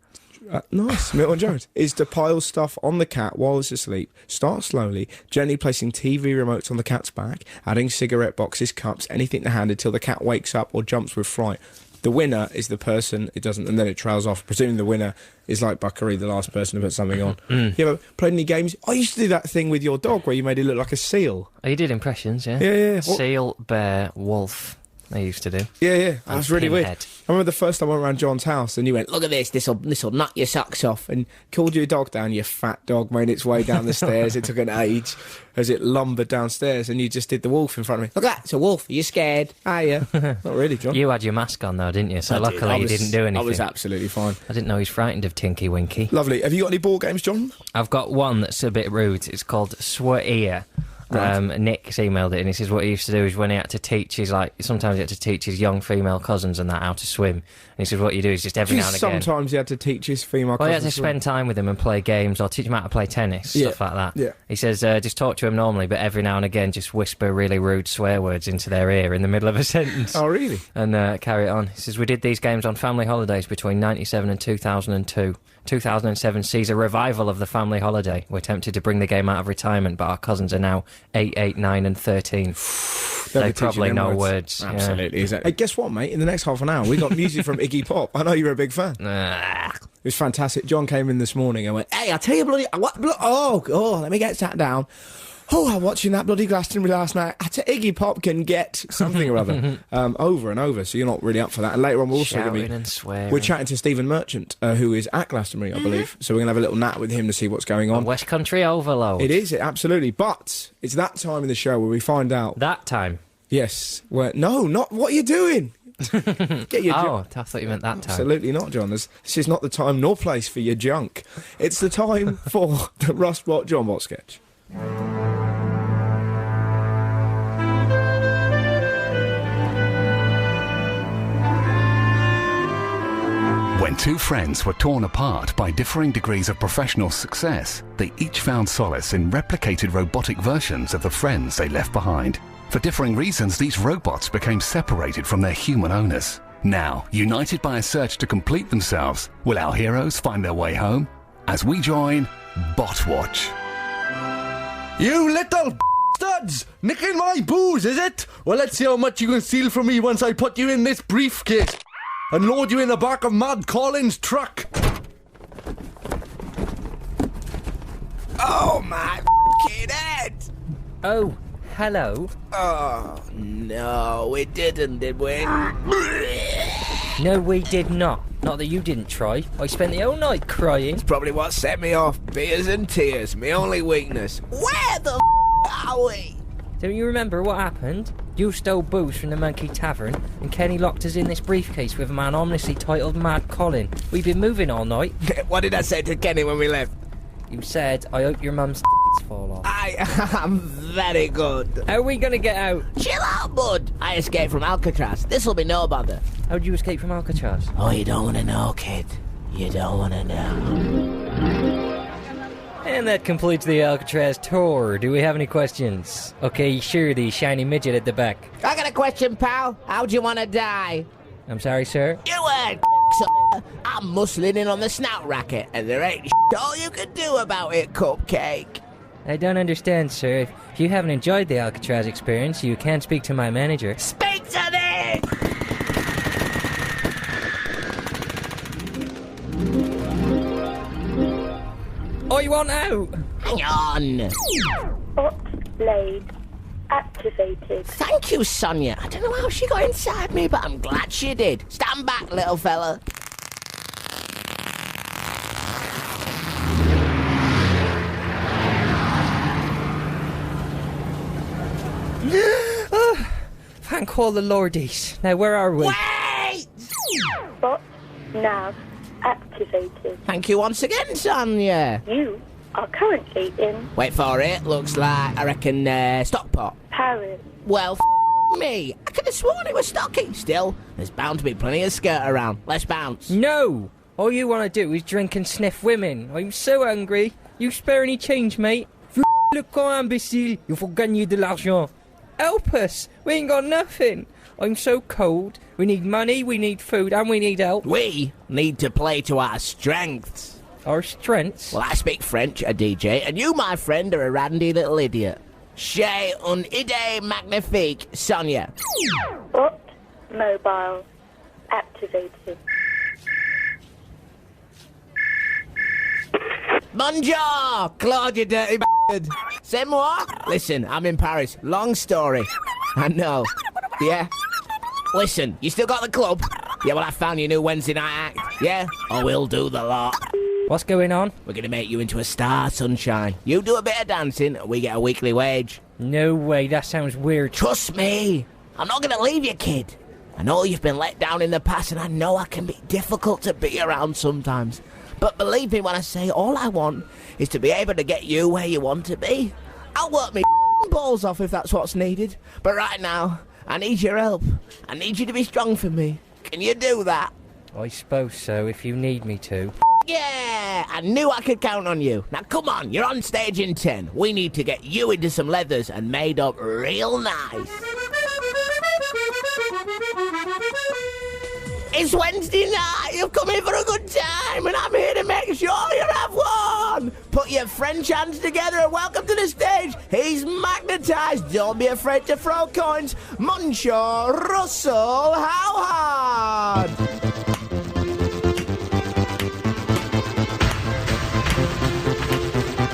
Nice, Milton Jones, is to pile stuff on the cat while it's asleep. Start slowly, gently placing TV remotes on the cat's back, adding cigarette boxes, cups, anything to hand until the cat wakes up or jumps with fright. The winner is the person it doesn't, and then it trails off. Presuming the winner is like Buckaroo, the last person to put something on. You ever played any games? I used to do that thing with your dog where you made it look like a seal. Oh, you did impressions, yeah? Yeah. What- Seal, bear, wolf. I used to do. Yeah. That was really weird. Pinhead. I remember the first time I went around John's house and you went, Look at this, this'll knock your socks off. and called your dog down, your fat dog made its way down the stairs. It took an age as it lumbered downstairs and you just did the wolf in front of me. Look at that, it's a wolf. Are you scared? Ah, yeah. Not really, John. You had your mask on though, didn't you? So luckily you didn't do anything. I was absolutely fine. I didn't know he's frightened of Tinky Winky. Lovely. Have you got any board games, John? I've got one that's a bit rude. It's called Sweatia. Right. Nick's emailed it and he says what he used to do is when he had to teach sometimes he had to teach his young female cousins and that how to swim. And he says what you do is just every now and again. Sometimes he had to teach his female Well, he had to cousins. spend time with them and play games or teach them how to play tennis, Yeah, stuff like that. yeah. He says just talk to him normally, but every now and again just whisper really rude swear words into their ear in the middle of a sentence. Oh, really? And carry it on. He says, we did these games on family holidays between 97 and 2002. 2007 sees a revival of the family holiday. We're tempted to bring the game out of retirement, but our cousins are now 8, 9 and 13. They probably know words. yeah. Absolutely. Exactly. Hey, guess what, mate? In the next half an hour, we got music from Iggy Pop. I know you're a big fan. Ah. It was fantastic. John came in this morning and went, Hey, I'll tell you let me get sat down. "Oh, I'm watching that bloody Glastonbury last night. Iggy Pop can get something or other over and over." So you're not really up for that. And later on, we're also going Shouting to be and swearing. we're chatting to Stephen Merchant, who is at Glastonbury, I believe. So we're going to have a little nat with him to see what's going on. West Country overload. It is, absolutely. But it's that time in the show where we find out. That time. Yes. No, not what you're doing. Get your Oh, I thought you meant that time. Absolutely not, John. This is not the time nor place for your junk. It's the time for the Rust Bot John Bot sketch. When two friends were torn apart by differing degrees of professional success, they each found solace in replicated robotic versions of the friends they left behind. For differing reasons, these robots became separated from their human owners. Now, united by a search to complete themselves, will our heroes find their way home? As we join Botwatch. You little studs! Nicking my booze, is it? Well, let's see how much you can steal from me once I put you in this briefcase and load you in the back of Mad Colin's truck. Oh, my f***ing head! Oh, hello. Oh, no, we didn't, did we? No, we did not. Not that you didn't try. I spent the whole night crying. Probably what set me off. Beers and tears, my only weakness. Where the are we? Don't you remember what happened? You stole booze from the Monkey Tavern, and Kenny locked us in this briefcase with a man ominously titled Mad Colin. We've been moving all night. What did I say to Kenny when we left? You said, I hope your mum's fall off. I am very good. How are we gonna get out? Chill out, bud. I escaped from Alcatraz. This'll be no bother. How'd you escape from Alcatraz? Oh, you don't want to know, kid. You don't want to know. And that completes the Alcatraz tour. Do we have any questions? Okay, sure, the shiny midget at the back. I got a question, pal. How'd you want to die? I'm sorry, sir. You heard, I'm muscling in on the snout racket, and there ain't all you can do about it, Cupcake. I don't understand, sir. If you haven't enjoyed the Alcatraz experience, you can speak to my manager. Speak to me! Oh, you want out? Hang on. Bot blade activated. Thank you, Sonia. I don't know how she got inside me, but I'm glad she did. Stand back, little fella. Thank all the lordies. Now, where are we? Wait! Bot nav activated. Thank you once again, Sonia. You are currently in Wait for it. Looks like, I reckon, Stockpot. Paris. Well, me. I could have sworn it was Stocky. Still, there's bound to be plenty of skirt around. Let's bounce. No! All you want to do is drink and sniff women. I'm so hungry. You spare any change, mate? Le con imbécile. Il faut gagner de l'argent. Help us! We ain't got nothing. I'm so cold. We need money, we need food, and we need help. We need to play to our strengths. Our strengths? Well, I speak French, a DJ, and you, my friend, are a randy little idiot. J'ai une idée magnifique, Sonia. Bot mobile activated. Bonjour, Claude, you dirty bastard. C'est moi? Listen, I'm in Paris. Long story. I know. Yeah? Listen, you still got the club? Yeah, well, I found your new Wednesday night act. Yeah? Oh, we'll do the lot. What's going on? We're gonna make you into a star, Sunshine. You do a bit of dancing, and we get a weekly wage. No way, that sounds weird. Trust me. I'm not gonna leave you, kid. I know you've been let down in the past, and I know I can be difficult to be around sometimes. But believe me when I say all I want is to be able to get you where you want to be. I'll work me balls off if that's what's needed. But right now, I need your help. I need you to be strong for me. Can you do that? I suppose so, if you need me to. Yeah, I knew I could count on you. Now come on, you're on stage in 10. We need to get you into some leathers and made up real nice. It's Wednesday night, you've come here for a good time, and I'm here to make sure you have one. Put your French hands together and welcome to the stage. He's magnetised, don't be afraid to throw coins. Monsieur Russell Howard.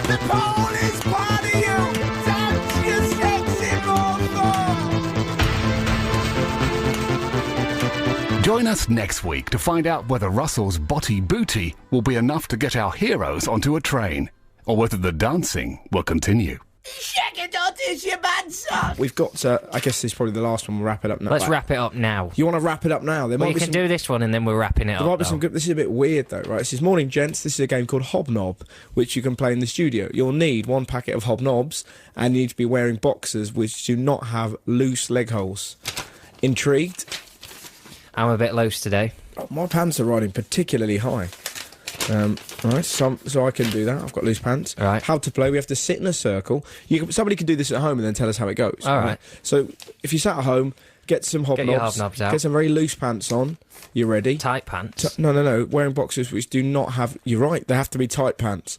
The police party, you touch your sexy Join us next week to find out whether Russell's botty booty will be enough to get our heroes onto a train, or whether the dancing will continue. Shake it, don't dish your bad son. We've got, I guess this is probably the last one. We'll wrap it up now. Let's wrap it up now. You want to wrap it up now? Well, you can do this one and then we're wrapping it up. There might be some good. This is a bit weird though, right? It says, morning, gents. This is a game called Hobnob, which you can play in the studio. You'll need 1 packet of hobnobs, and you need to be wearing boxers which do not have loose leg holes. Intrigued? I'm a bit loose today. Oh, my pants are riding particularly high. Right, so I can do that. I've got loose pants. All right. How to play? We have to sit in a circle. Somebody can do this at home and then tell us how it goes. All right. So if you sat at home, get some hobnobs. Get your hobnobs out. Get some very loose pants on. You ready? Tight pants. No. Wearing boxers which do not have... You're right. They have to be tight pants.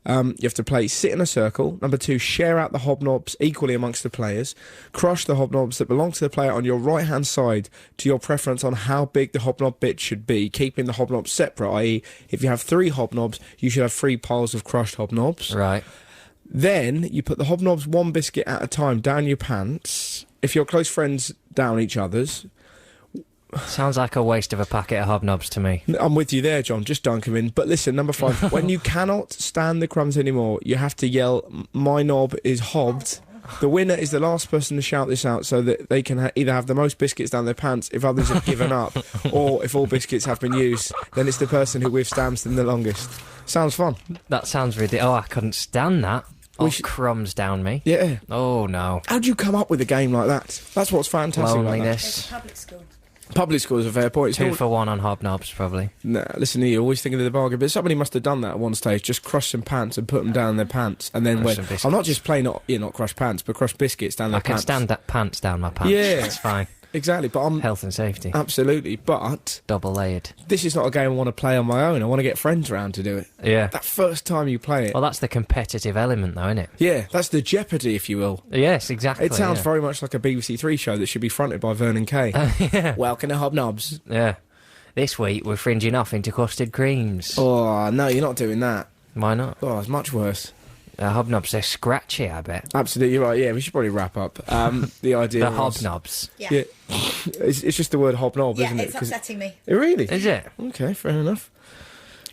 You have to play sit in a circle. Number 2, share out the hobnobs equally amongst the players. Crush the hobnobs that belong to the player on your right-hand side to your preference on how big the hobnob bit should be, keeping the hobnobs separate, i.e. if you have 3 hobnobs, you should have 3 piles of crushed hobnobs. Right. Then you put the hobnobs 1 biscuit at a time down your pants. If you're close friends, down each other's. Sounds like a waste of a packet of hobnobs to me. I'm with you there, John. Just dunk them in. But listen, number 5, when you cannot stand the crumbs anymore, you have to yell, my knob is hobbed. The winner is the last person to shout this out so that they can either have the most biscuits down their pants if others have given up, or if all biscuits have been used, then it's the person who withstands them the longest. Sounds fun. That sounds ridiculous. Oh, I couldn't stand that. Crumbs down me. Yeah. Oh, no. How'd you come up with a game like that? That's what's fantastic Loneliness. It's public school. Public school is a fair point. 2 for 1 on hobnobs, probably. Nah, listen to you, always thinking of the bargain. But somebody must have done that at one stage, just crush some pants and put them down their pants. And then I'm not just plain, not crush pants, but crush biscuits down their pants. I can stand that pants down my pants. Yeah. That's fine. Exactly, but I'm... Health and safety. Absolutely, but... Double layered. This is not a game I want to play on my own. I want to get friends around to do it. Yeah. That first time you play it... Well, that's the competitive element, though, isn't it? Yeah, that's the jeopardy, if you will. Yes, exactly. It sounds very much like a BBC Three show that should be fronted by Vernon Kay. Yeah. Welcome to Hobnobs. Yeah. This week, we're fringing off into custard creams. Oh, no, you're not doing that. Why not? Oh, it's much worse. Hobnobs, they're scratchy, I bet. Absolutely right, yeah, we should probably wrap up. The idea The was- hobnobs. Yeah. It's just the word hobnob, Yeah, isn't it? it's upsetting me. It really? Is it? Okay, fair enough.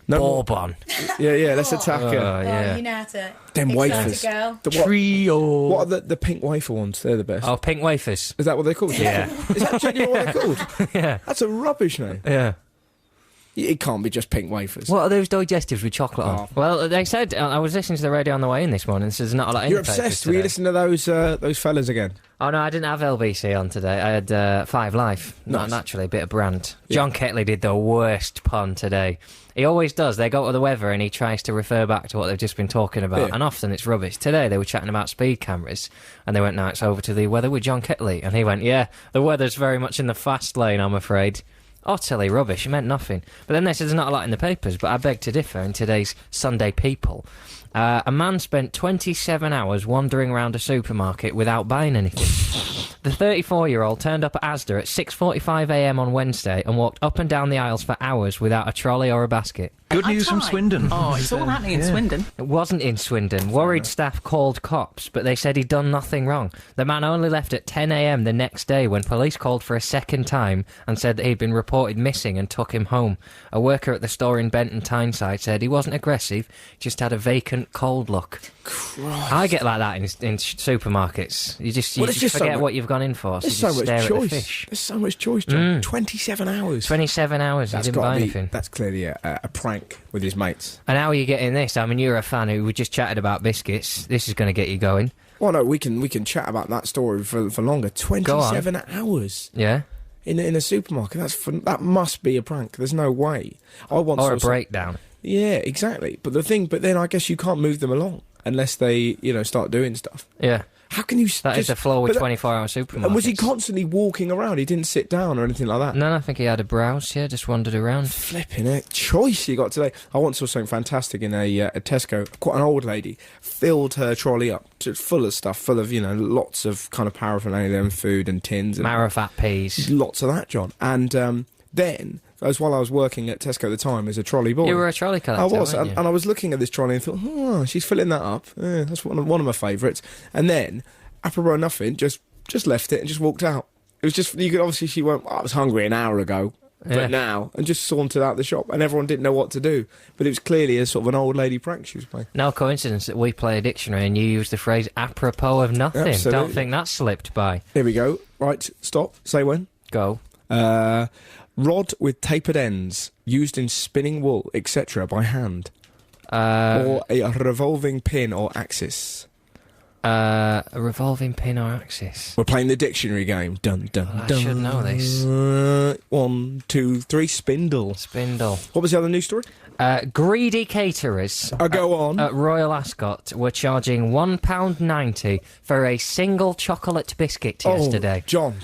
No more- Bourbon. Yeah, let's attack Oh, her. yeah. Oh, you know how to. Them excite wafers. a girl. The what, Trio. what are the pink wafer ones? They're the best. Oh, pink wafers. Is that what they're called? Yeah. Is that genuinely what they're called? Yeah. That's a rubbish name. Yeah. It can't be just pink wafers. What are those digestives with chocolate on? Oh. Well, they said, I was listening to the radio on the way in this morning, so there's not a lot in You're the papers obsessed. Were you today. listening to those fellas again? Oh, no, I didn't have LBC on today. I had Five Life. Not Nice. naturally, a bit of brand. Yeah. John Ketley did the worst pun today. He always does. They go to the weather and he tries to refer back to what they've just been talking about, Yeah. and often it's rubbish. Today they were chatting about speed cameras, and they went, now it's over to the weather with John Ketley. And he went, yeah, the weather's very much in the fast lane, I'm afraid. Utterly rubbish. It meant nothing. But then they said there's not a lot in the papers, but I beg to differ in today's Sunday People. A man spent 27 hours wandering around a supermarket without buying anything. The 34-year-old turned up at Asda at 6:45am on Wednesday and walked up and down the aisles for hours without a trolley or a basket. Good news from Swindon. Oh, it's all happening in Swindon. It wasn't in Swindon. Worried staff called cops, but they said he'd done nothing wrong. The man only left at 10am the next day when police called for a second time and said that he'd been reported missing and took him home. A worker at the store in Benton Tyneside said he wasn't aggressive, just had a vacant, cold look. Christ. I get like that in supermarkets. You just Well, it's just so forget much- what you've gone in for. So There's you so just much stare at the choice. fish. There's so much choice, John. 27 hours. 27 hours, he didn't buy anything. That's clearly a prank with his mates. And how are you getting this? I mean, you're a fan who we just chatted about biscuits. This is going to get you going. Well, no, we can chat about that story for longer. 27 hours Yeah? in a supermarket. That must be a prank. There's no way. I once Or saw a breakdown. Yeah, exactly. But then I guess you can't move them along unless they, start doing stuff. Yeah. How can you? That is the flaw with 24-hour supermarkets. And was he constantly walking around? He didn't sit down or anything like that. No, I think he had a browse, yeah, just wandered around. Flipping it. Choice you got today. I once saw something fantastic in a Tesco. Quite an old lady filled her trolley up full of stuff, full of, lots of kind of paraphernalia and food and tins. And Marrowfat peas. lots of that, John. And then, as while I was working at Tesco at the time as a trolley boy. You were a trolley collector, I was, weren't you? and I was looking at this trolley and thought, oh, she's filling that up. That's one of my favourites. And then, apropos nothing, just left it and just walked out. It was just, you could obviously, she went, I was hungry an hour ago, Yeah. but now, and just sauntered out the shop, and everyone didn't know what to do. But it was clearly a sort of an old lady prank she was playing. No coincidence that we play a dictionary and you use the phrase apropos of nothing. Absolutely. Don't think that slipped by. Here we go. Right, stop. Say when. Go. Rod with tapered ends, used in spinning wool, etc. by hand. Or a revolving pin or axis. A revolving pin or axis. We're playing the dictionary game. Dun, dun, I dun. should know this. 1, 2, 3. Spindle. Spindle. What was the other news story? Greedy caterers go on. at Royal Ascot were charging £1.90 for a single chocolate biscuit yesterday. John,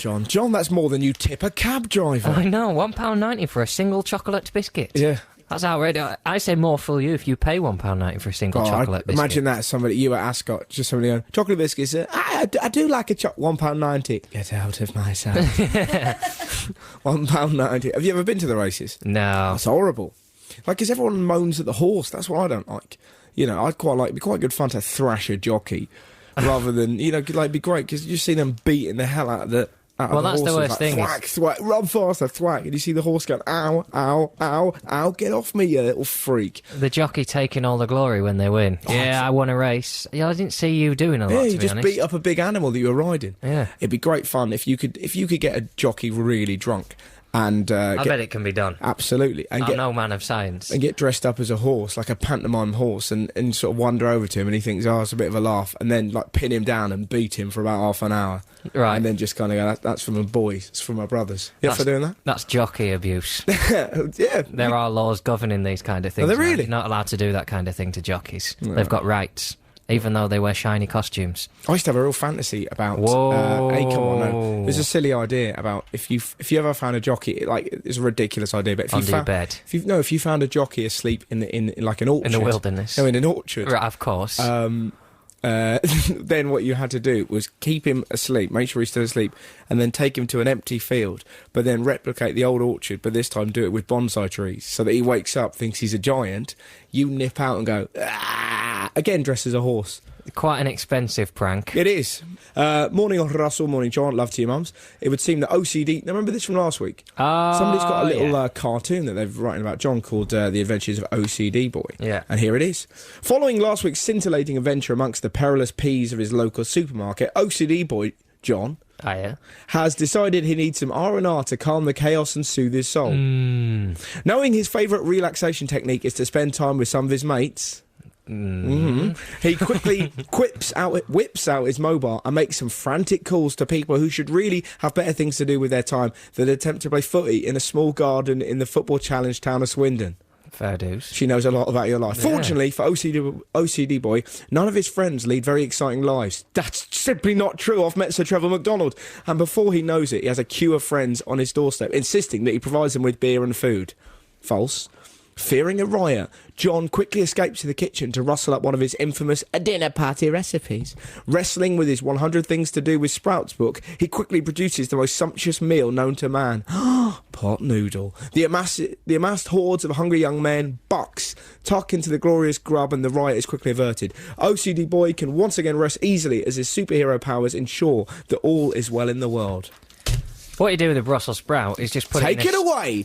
that's more than you tip a cab driver. I know, £1.90 for a single chocolate biscuit. Yeah. That's outrageous. I say more for you if you pay £1.90 for a single chocolate biscuit. Imagine that, you at Ascot, just somebody going, chocolate biscuits, I do like a £1.90. Get out of my sight. £1.90. Have you ever been to the races? No. That's horrible. Like, because everyone moans at the horse, that's what I don't like. I'd quite like, it'd be quite good fun to thrash a jockey, rather than, it'd be great, because you see them beating the hell out of the... Well, that's the worst thing. Thwack, thwack, run faster, thwack. And you see the horse going, ow, ow, ow, ow, get off me, you little freak. The jockey taking all the glory when they win. I won a race. Yeah, I didn't see you doing a lot, Yeah, to you be just honest. beat up a big animal that you were riding. Yeah. It'd be great fun if you could get a jockey really drunk and I bet it can be done. Absolutely. And I'm no man of science. And get dressed up as a horse, like a pantomime horse, and sort of wander over to him, and he thinks, oh, it's a bit of a laugh, and then like pin him down and beat him for about half an hour. Right. And then just kind of go, that's for my boys, it's for my brothers. You up for doing that? That's jockey abuse. Yeah. There are laws governing these kind of things. Are there now. really? You're not allowed to do that kind of thing to jockeys. No. They've got rights. even though they wear shiny costumes. I used to have a real fantasy about. Whoa. Hey, come on, no. There's a silly idea about if you ever found a jockey, like it's a ridiculous idea, but if Under you your found bed. if you found a jockey asleep in like an orchard, In the wilderness. no, in an orchard, Right, of course. then what you had to do was keep him asleep, make sure he's still asleep, and then take him to an empty field, but then replicate the old orchard, but this time do it with bonsai trees, so that he wakes up, thinks he's a giant, you nip out and go, ah! Again, dressed as a horse. Quite an expensive prank. It is. Morning, Russell. Morning, John. Love to your mums. It would seem that OCD... Now, remember this from last week? Somebody's got a little cartoon that they've written about John called The Adventures of OCD Boy. Yeah. And here it is. Following last week's scintillating adventure amongst the perilous peas of his local supermarket, OCD Boy, John... has decided he needs some R&R to calm the chaos and soothe his soul. Knowing his favourite relaxation technique is to spend time with some of his mates... He quickly whips out his mobile and makes some frantic calls to people who should really have better things to do with their time than attempt to play footy in a small garden in the football challenge town of Swindon. Fair dues. She knows a lot about your life. Yeah. Fortunately for OCD Boy, none of his friends lead very exciting lives. That's simply not true. I've met Sir Trevor McDonald, and before he knows it, he has a queue of friends on his doorstep, insisting that he provides them with beer and food. False. Fearing a riot, John quickly escapes to the kitchen to rustle up one of his infamous dinner party recipes. Wrestling with his 100 Things to Do with Sprouts book, he quickly produces the most sumptuous meal known to man. Pot noodle. The amassed hordes of hungry young men bucks, tuck into the glorious grub, and the riot is quickly averted. OCD Boy can once again rest easily as his superhero powers ensure that all is well in the world. What you do with a Brussels sprout is just put Take it away.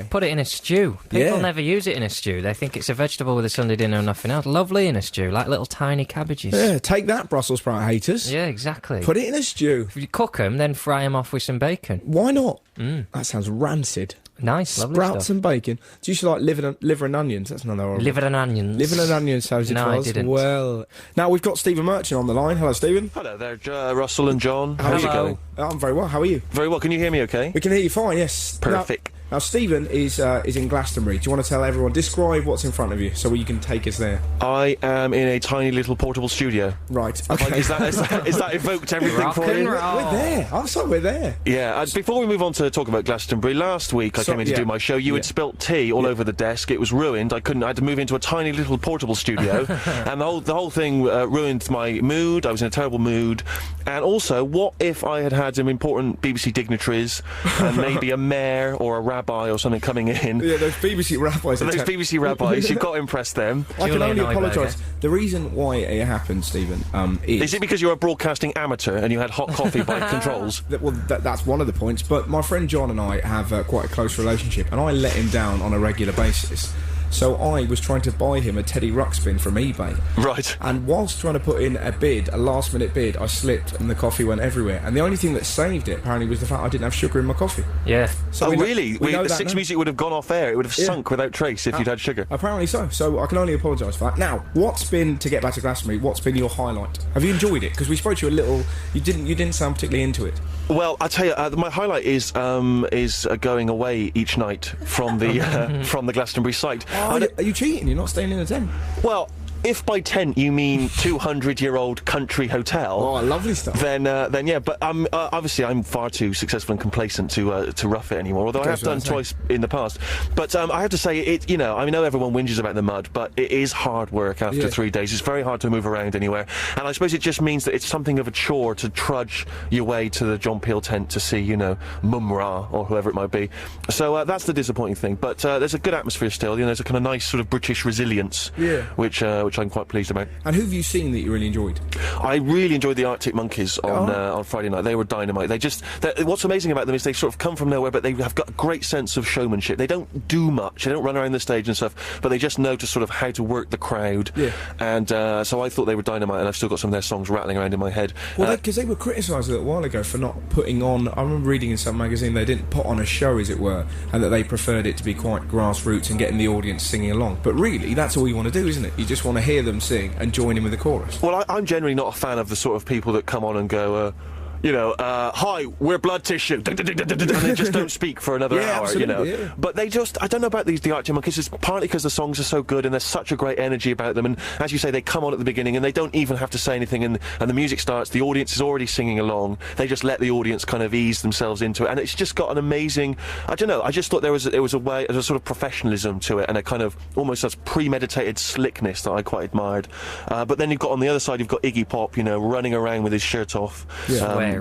Put it in a stew. People Yeah. never use it in a stew. They think it's a vegetable with a Sunday dinner and nothing else. Lovely in a stew, like little tiny cabbages. Yeah, take that, Brussels sprout haters. Yeah, exactly. Put it in a stew. If you cook them, then fry them off with some bacon. Why not? That sounds rancid. Nice, lovely Sprouts stuff. and bacon. Do you usually like liver and onions? That's another horrible. Liver and onions. Liver and onions, how's it No, I was? didn't. Well, now we've got Stephen Merchant on the line. Hello, Stephen. Hello there, Russell and John. How's it Hello. going? I'm very well. How are you? Very well. Can you hear me okay? We can hear you fine, yes. Perfect. Now Stephen is in Glastonbury. Do you want to tell everyone, describe what's in front of you so you can take us there? I am in a tiny little portable studio. Right, okay. Is that evoked everything Rock for and you? roll. We're there. I'm sorry, we're there. Yeah, before we move on to talk about Glastonbury, last week I came in to do my show. You had spilt tea all over the desk. It was ruined. I had to move into a tiny little portable studio, and the whole thing ruined my mood. I was in a terrible mood. And also, what if I had some important BBC dignitaries and maybe a mayor or a rabbi or something coming in? Yeah, those BBC rabbis. Those BBC rabbis, you've got to impress them. I can only Julian apologise. The reason why it happened, Stephen, Is it because you're a broadcasting amateur and you had hot coffee by controls? That's one of the points, but my friend John and I have quite a close relationship, and I let him down on a regular basis. So I was trying to buy him a Teddy Ruxpin from eBay. Right. And whilst trying to put in a last-minute bid, I slipped and the coffee went everywhere. And the only thing that saved it, apparently, was the fact I didn't have sugar in my coffee. Yeah. So really? We know The that Six now. Music would have gone off air. It would have sunk without trace if you'd had sugar. Apparently so. So I can only apologise for that. Now, to get back to Glastonbury, what's been your highlight? Have you enjoyed it? Because we spoke to you a little. You didn't sound particularly into it. Well, I tell you, my highlight is going away each night from the from the Glastonbury site. Are you cheating? You're not staying in a tent? Well, if by tent you mean 200-year-old country hotel, lovely stuff. Then yeah. But obviously I'm far too successful and complacent to rough it anymore. Although I have done twice in the past. But I have to say, I know everyone whinges about the mud, but it is hard work after 3 days. It's very hard to move around anywhere, and I suppose it just means that it's something of a chore to trudge your way to the John Peel tent to see, Mumra or whoever it might be. So that's the disappointing thing. But there's a good atmosphere still. There's a kind of nice sort of British resilience, which I'm quite pleased about. And who have you seen that you really enjoyed? I really enjoyed the Arctic Monkeys on Friday night. They were dynamite. What's amazing about them is they sort of come from nowhere, but they have got a great sense of showmanship. They don't do much. They don't run around the stage and stuff, but they just know sort of how to work the crowd. Yeah. And so I thought they were dynamite, and I've still got some of their songs rattling around in my head. Well, because they were criticised a little while ago for not putting on. I remember reading in some magazine they didn't put on a show, as it were, and that they preferred it to be quite grassroots and getting the audience singing along. But really, that's all you want to do, isn't it? You just want to hear them sing and join in with the chorus. Well, I'm generally not a fan of the sort of people that come on and go, you know, hi, we're blood tissue, and they just don't speak for another hour, you know. Yeah. But they just, I don't know about the Arctic Monkeys, it's partly because the songs are so good and there's such a great energy about them, and as you say, they come on at the beginning and they don't even have to say anything, and the music starts, the audience is already singing along, they just let the audience kind of ease themselves into it, and it's just got an amazing, I don't know, I just thought there was a way, there's a sort of professionalism to it, and a kind of almost a premeditated slickness that I quite admired. But then you've got on the other side, you've got Iggy Pop, you know, running around with his shirt off,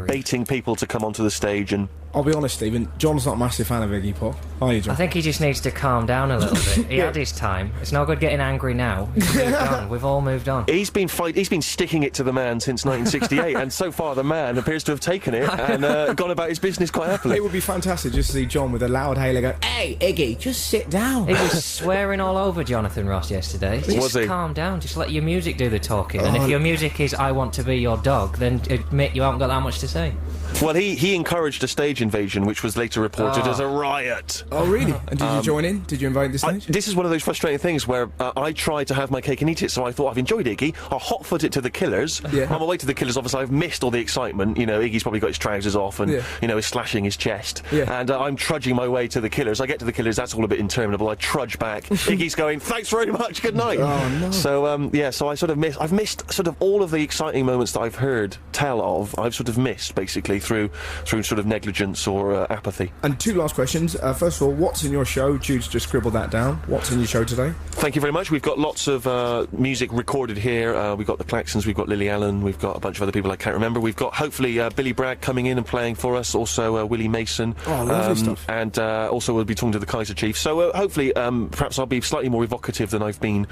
baiting people to come onto the stage. And I'll be honest, Stephen, John's not a massive fan of Iggy Pop. Are you, John? I think he just needs to calm down a little bit. He had his time. It's no good getting angry now. He's moved on. We've all moved on. He's been sticking it to the man since 1968, and so far the man appears to have taken it and gone about his business quite happily. It would be fantastic just to see John with a loud hailer go, "Hey, Iggy, just sit down." He was swearing all over Jonathan Ross yesterday. Just calm down. Just let your music do the talking. And if your music is "I want to be your dog," then admit you haven't got that much to say. Well, he encouraged a stage invasion, which was later reported as a riot. Oh, really? And did you join in? Did you invade the stage? This is one of those frustrating things where I tried to have my cake and eat it, so I thought, I've enjoyed Iggy, I'll hot-foot it to the Killers. Yeah. On my way to the Killers, obviously, I've missed all the excitement. You know, Iggy's probably got his trousers off and, you know, is slashing his chest. Yeah. And I'm trudging my way to the Killers. I get to the Killers, that's all a bit interminable. I trudge back. Iggy's going, thanks very much, good night. Oh, no. So, so I sort of I've missed sort of all of the exciting moments that I've heard tell of. I've sort of missed, basically, through sort of negligence or apathy. And two last questions. First of all, what's in your show? Jude's just scribbled that down. What's in your show today? Thank you very much. We've got lots of music recorded here. We've got the Claxons, we've got Lily Allen, we've got a bunch of other people I can't remember. We've got, hopefully, Billy Bragg coming in and playing for us, also Willie Mason. Oh, lovely stuff. And also we'll be talking to the Kaiser Chief. So hopefully, perhaps I'll be slightly more evocative than I've been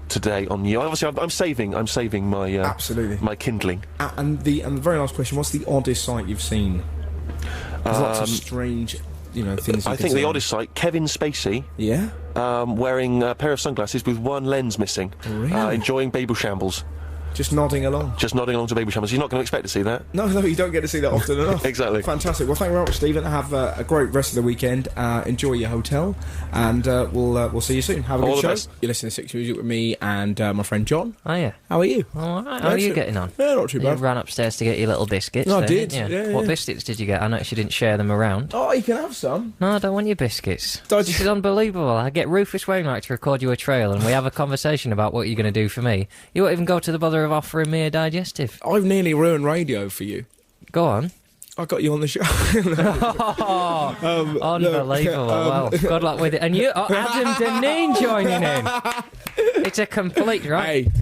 today on you. Obviously, I'm saving my absolutely my kindling. And the very last question: what's the oddest sight you've seen? There's lots of strange, you know, things. I think the oddest sight: Kevin Spacey. Yeah. Wearing a pair of sunglasses with one lens missing. Really? Enjoying Babel Shambles. Just nodding along. Just nodding along to Baby Shambles. You're not going to expect to see that. No, you don't get to see that often enough. Exactly. Fantastic. Well, thank you very much, Stephen. Have a great rest of the weekend. Enjoy your hotel, and we'll see you soon. Have a good show. Best. You're listening to Six Music with me and my friend John. Oh, yeah. How are you? All right. How are you getting on? Yeah, not too bad. You ran upstairs to get your little biscuits. No, I then, did. didn't you? Yeah, What yeah. biscuits did you get? I noticed you didn't share them around. Oh, you can have some. No, I don't want your biscuits. Don't This you- is unbelievable. I get Rufus Wainwright to record you a trail and we have a conversation about what you're going to do for me. You won't even go to the bother of offering me a digestive. I've nearly ruined radio for you. Go on. I got you on the show. Unbelievable. Well, good luck with it. And you, Adam Deneen joining in. It's a complete right. Hey,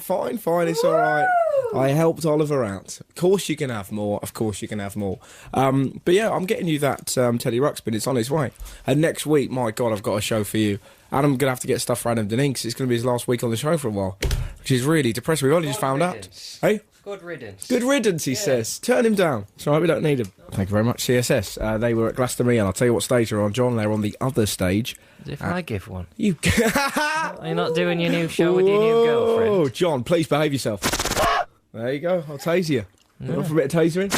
fine, it's all right. I helped Oliver out. Of course you can have more. But yeah, I'm getting you that Teddy Ruxpin. It's on its way. And next week, my God, I've got a show for you. And I'm going to have to get stuff for Adam Deneen because it's going to be his last week on the show for a while, which is really depressing. We've only just found out. Hey? Good riddance. Good riddance, he says. Turn him down. It's all right, we don't need him. Thank you very much, CSS. They were at Glastonbury, and I'll tell you what stage they're on, John. They're on the other stage. As if I give one. You... You're not doing your new show with your new girlfriend. Oh, John, please behave yourself. There you go. I'll tase you. Want for a bit of tasering?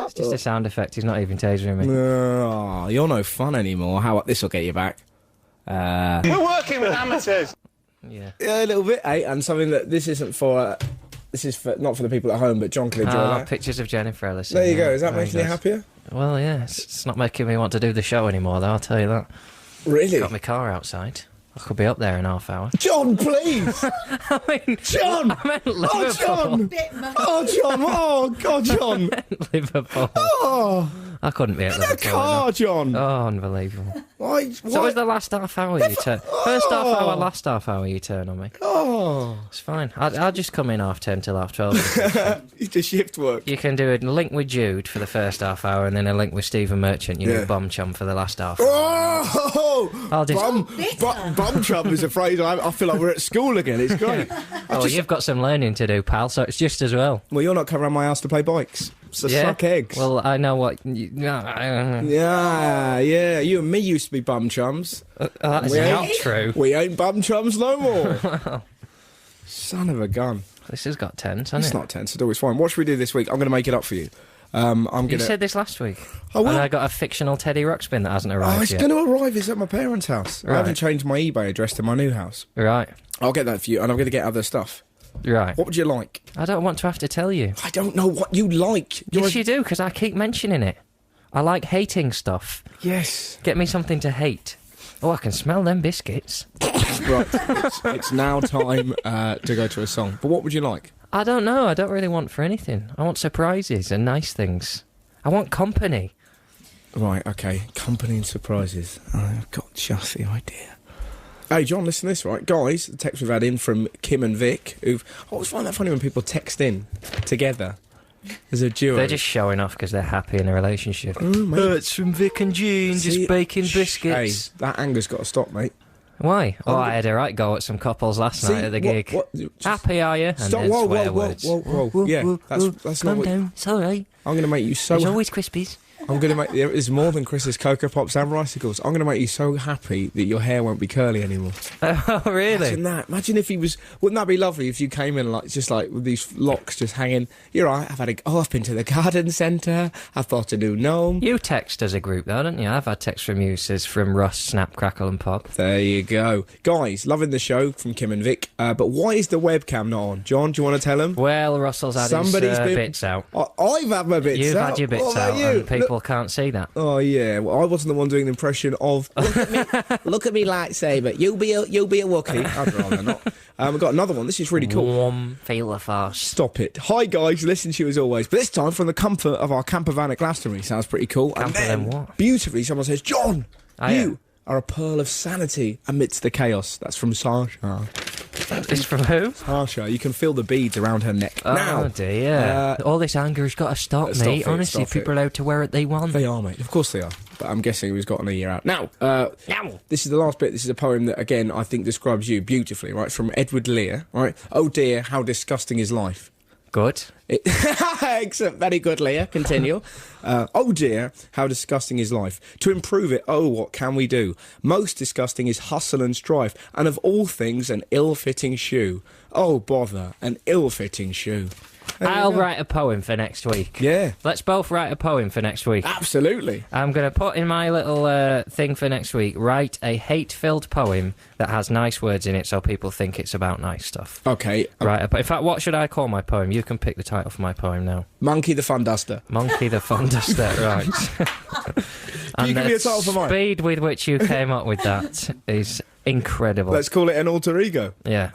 It's just a sound effect. He's not even tasering me. Oh, you're no fun anymore. This will get you back. We're working with amateurs. Yeah. Yeah, a little bit, and something that this isn't for... This is not for the people at home, but John can enjoy that. Pictures of Jennifer Ellison. There you go. Is that making you happier? Well, yeah. It's not making me want to do the show anymore, though, I'll tell you that. Really? Got my car outside. I could be up there in half hour. John, please! I mean... John! I meant Liverpool. Oh, John! Oh, John! Oh, God, John! I meant Liverpool. Oh! I couldn't be at Liverpool. In a car, John! Oh, unbelievable. Why? So it was the last half hour you turn... First half hour, last half hour you turn on me. Oh! It's fine. I'll just come in 10:30 till 12:30. You do shift work. You can do a link with Jude for the first half hour and then a link with Stephen Merchant, your new bum chum, for the last half hour. Oh! I'll just... Bum chum is a phrase I feel like we're at school again. It's great. You've got some learning to do, pal, so it's just as well. Well, you're not coming around my house to play bikes. So suck eggs. Well, I know what... Yeah. You and me used to be bum chums. That is not true. We ain't bum chums no more. Son of a gun. This has got tense, hasn't it? It's not tense at all. It's fine. What should we do this week? I'm going to make it up for you. You said this last week. And I got a fictional Teddy Ruxpin that hasn't arrived yet. It's going to arrive. It's at my parents' house. Right. I haven't changed my eBay address to my new house. Right. I'll get that for you, and I'm going to get other stuff. Right. What would you like? I don't want to have to tell you. I don't know what you like. Yes, you do, because I keep mentioning it. I like hating stuff. Yes. Get me something to hate. Oh, I can smell them biscuits. Right. It's now time to go to a song. But what would you like? I don't know. I don't really want for anything. I want surprises and nice things. I want company. Right, okay. Company and surprises. I've got just the idea. Hey, John, listen to this, right? Guys, the text we've had in from Kim and Vic, I always find that funny when people text in together as a duo. They're just showing off because they're happy in a relationship. Oh, it's from Vic and Jean, just baking biscuits. Hey, that anger's got to stop, mate. Why? Oh, I had a right go at some couples last night at the gig. Happy are you? Stop, and whoa. Yeah, that's not what... down. It's all right. I'm going to make you so... There's always Crispies. I'm going to make... There's more than Chris's Cocoa Pops and Ricicles. I'm going to make you so happy that your hair won't be curly anymore. Oh, really? Imagine that. Imagine if he was... Wouldn't that be lovely if you came in just with these locks just hanging... You're right, I've been to the garden centre, I've bought a new gnome. You text as a group, though, don't you? I've had texts from you, says from Russ, Snap, Crackle and Pop. There you go. Guys, loving the show from Kim and Vic, but why is the webcam not on? John, do you want to tell him? Well, Russell's had his bits out. I've had my bits out. You've had your bits out, and people can't see that. Oh yeah, well I wasn't the one doing the impression of look at me lightsaber. You'll be a Wookiee. I'd rather not. We've got another one. This is really cool. Warm, feel the force. Stop it. Hi guys, listen to you as always, but this time from the comfort of our camper van at Glastonbury. Sounds pretty cool. Camper and then what? Beautifully, someone says, John, you are a pearl of sanity amidst the chaos. That's from Sasha. It's from who? Sasha. You can feel the beads around her neck. Oh now, dear. All this anger has got to stop, mate. Honestly, people are allowed to wear what they want. They are, mate. Of course they are. But I'm guessing he's gotten a year out. Now, this is the last bit. This is a poem that, again, I think describes you beautifully, right? From Edward Lear, right? Oh dear, how disgusting is life. Good. Excellent. Very good, Leah. Continue. Oh dear, how disgusting is life. To improve it, oh, what can we do? Most disgusting is hustle and strife, and of all things, an ill-fitting shoe. Oh, bother, an ill-fitting shoe. I'll write a poem for next week. Yeah. Let's both write a poem for next week. Absolutely. I'm going to put in my little thing for next week, write a hate-filled poem that has nice words in it so people think it's about nice stuff. Okay. Right. In fact, what should I call my poem? You can pick the title for my poem now. Monkey the Fun Duster. Monkey the Fun Duster, right. Can you give me a title for mine? The speed with which you came up with that is incredible. Let's call it an alter ego. Yeah.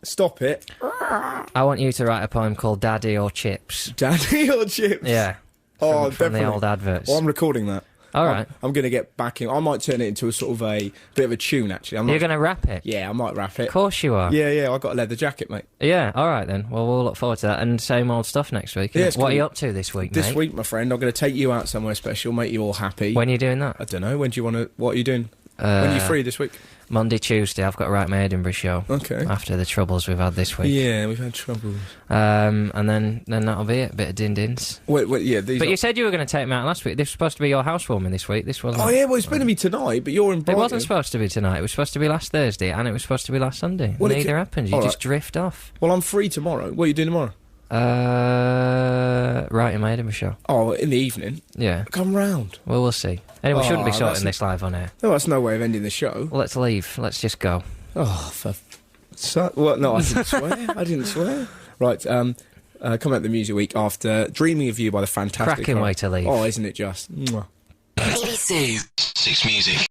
Stop it. I want you to write a poem called Daddy or Chips. Daddy or Chips? Yeah. From the old adverts. Well, I'm recording that. All right. I'm going to get back in. I might turn it into a sort of a bit of a tune, actually. You're going to rap it? Yeah, I might rap it. Of course you are. Yeah, I've got a leather jacket, mate. Yeah, all right then. Well, we'll look forward to that. And same old stuff next week. Yeah, what are you up to this week, mate? This week, my friend, I'm going to take you out somewhere special, make you all happy. When are you doing that? I don't know. When do you want to... What are you doing? When are you free this week? Monday, Tuesday, I've got to write my Edinburgh show. Okay. After the troubles we've had this week. Yeah, we've had troubles. And then that'll be it. A bit of din-dins. Wait, yeah. But you said you were going to take me out last week. This was supposed to be your housewarming this week. This wasn't. Oh, yeah, well, it's meant to be tonight, but you're in Brighton. It wasn't supposed to be tonight. It was supposed to be last Thursday, and it was supposed to be last Sunday. Well, neither happened. You just drift off. Well, I'm free tomorrow. What are you doing tomorrow? Writing my Edinburgh show. Oh, in the evening? Yeah. Come round. Well, we'll see. Anyway, we shouldn't be sorting this live on air. No, that's no way of ending the show. Well, let's leave. Let's just go. Oh, well, no, I didn't swear. I didn't swear. Right, come out the music week after Dreaming of You by the fantastic... Cracking way to leave. Oh, isn't it just? Mwah. BBC 6 Music.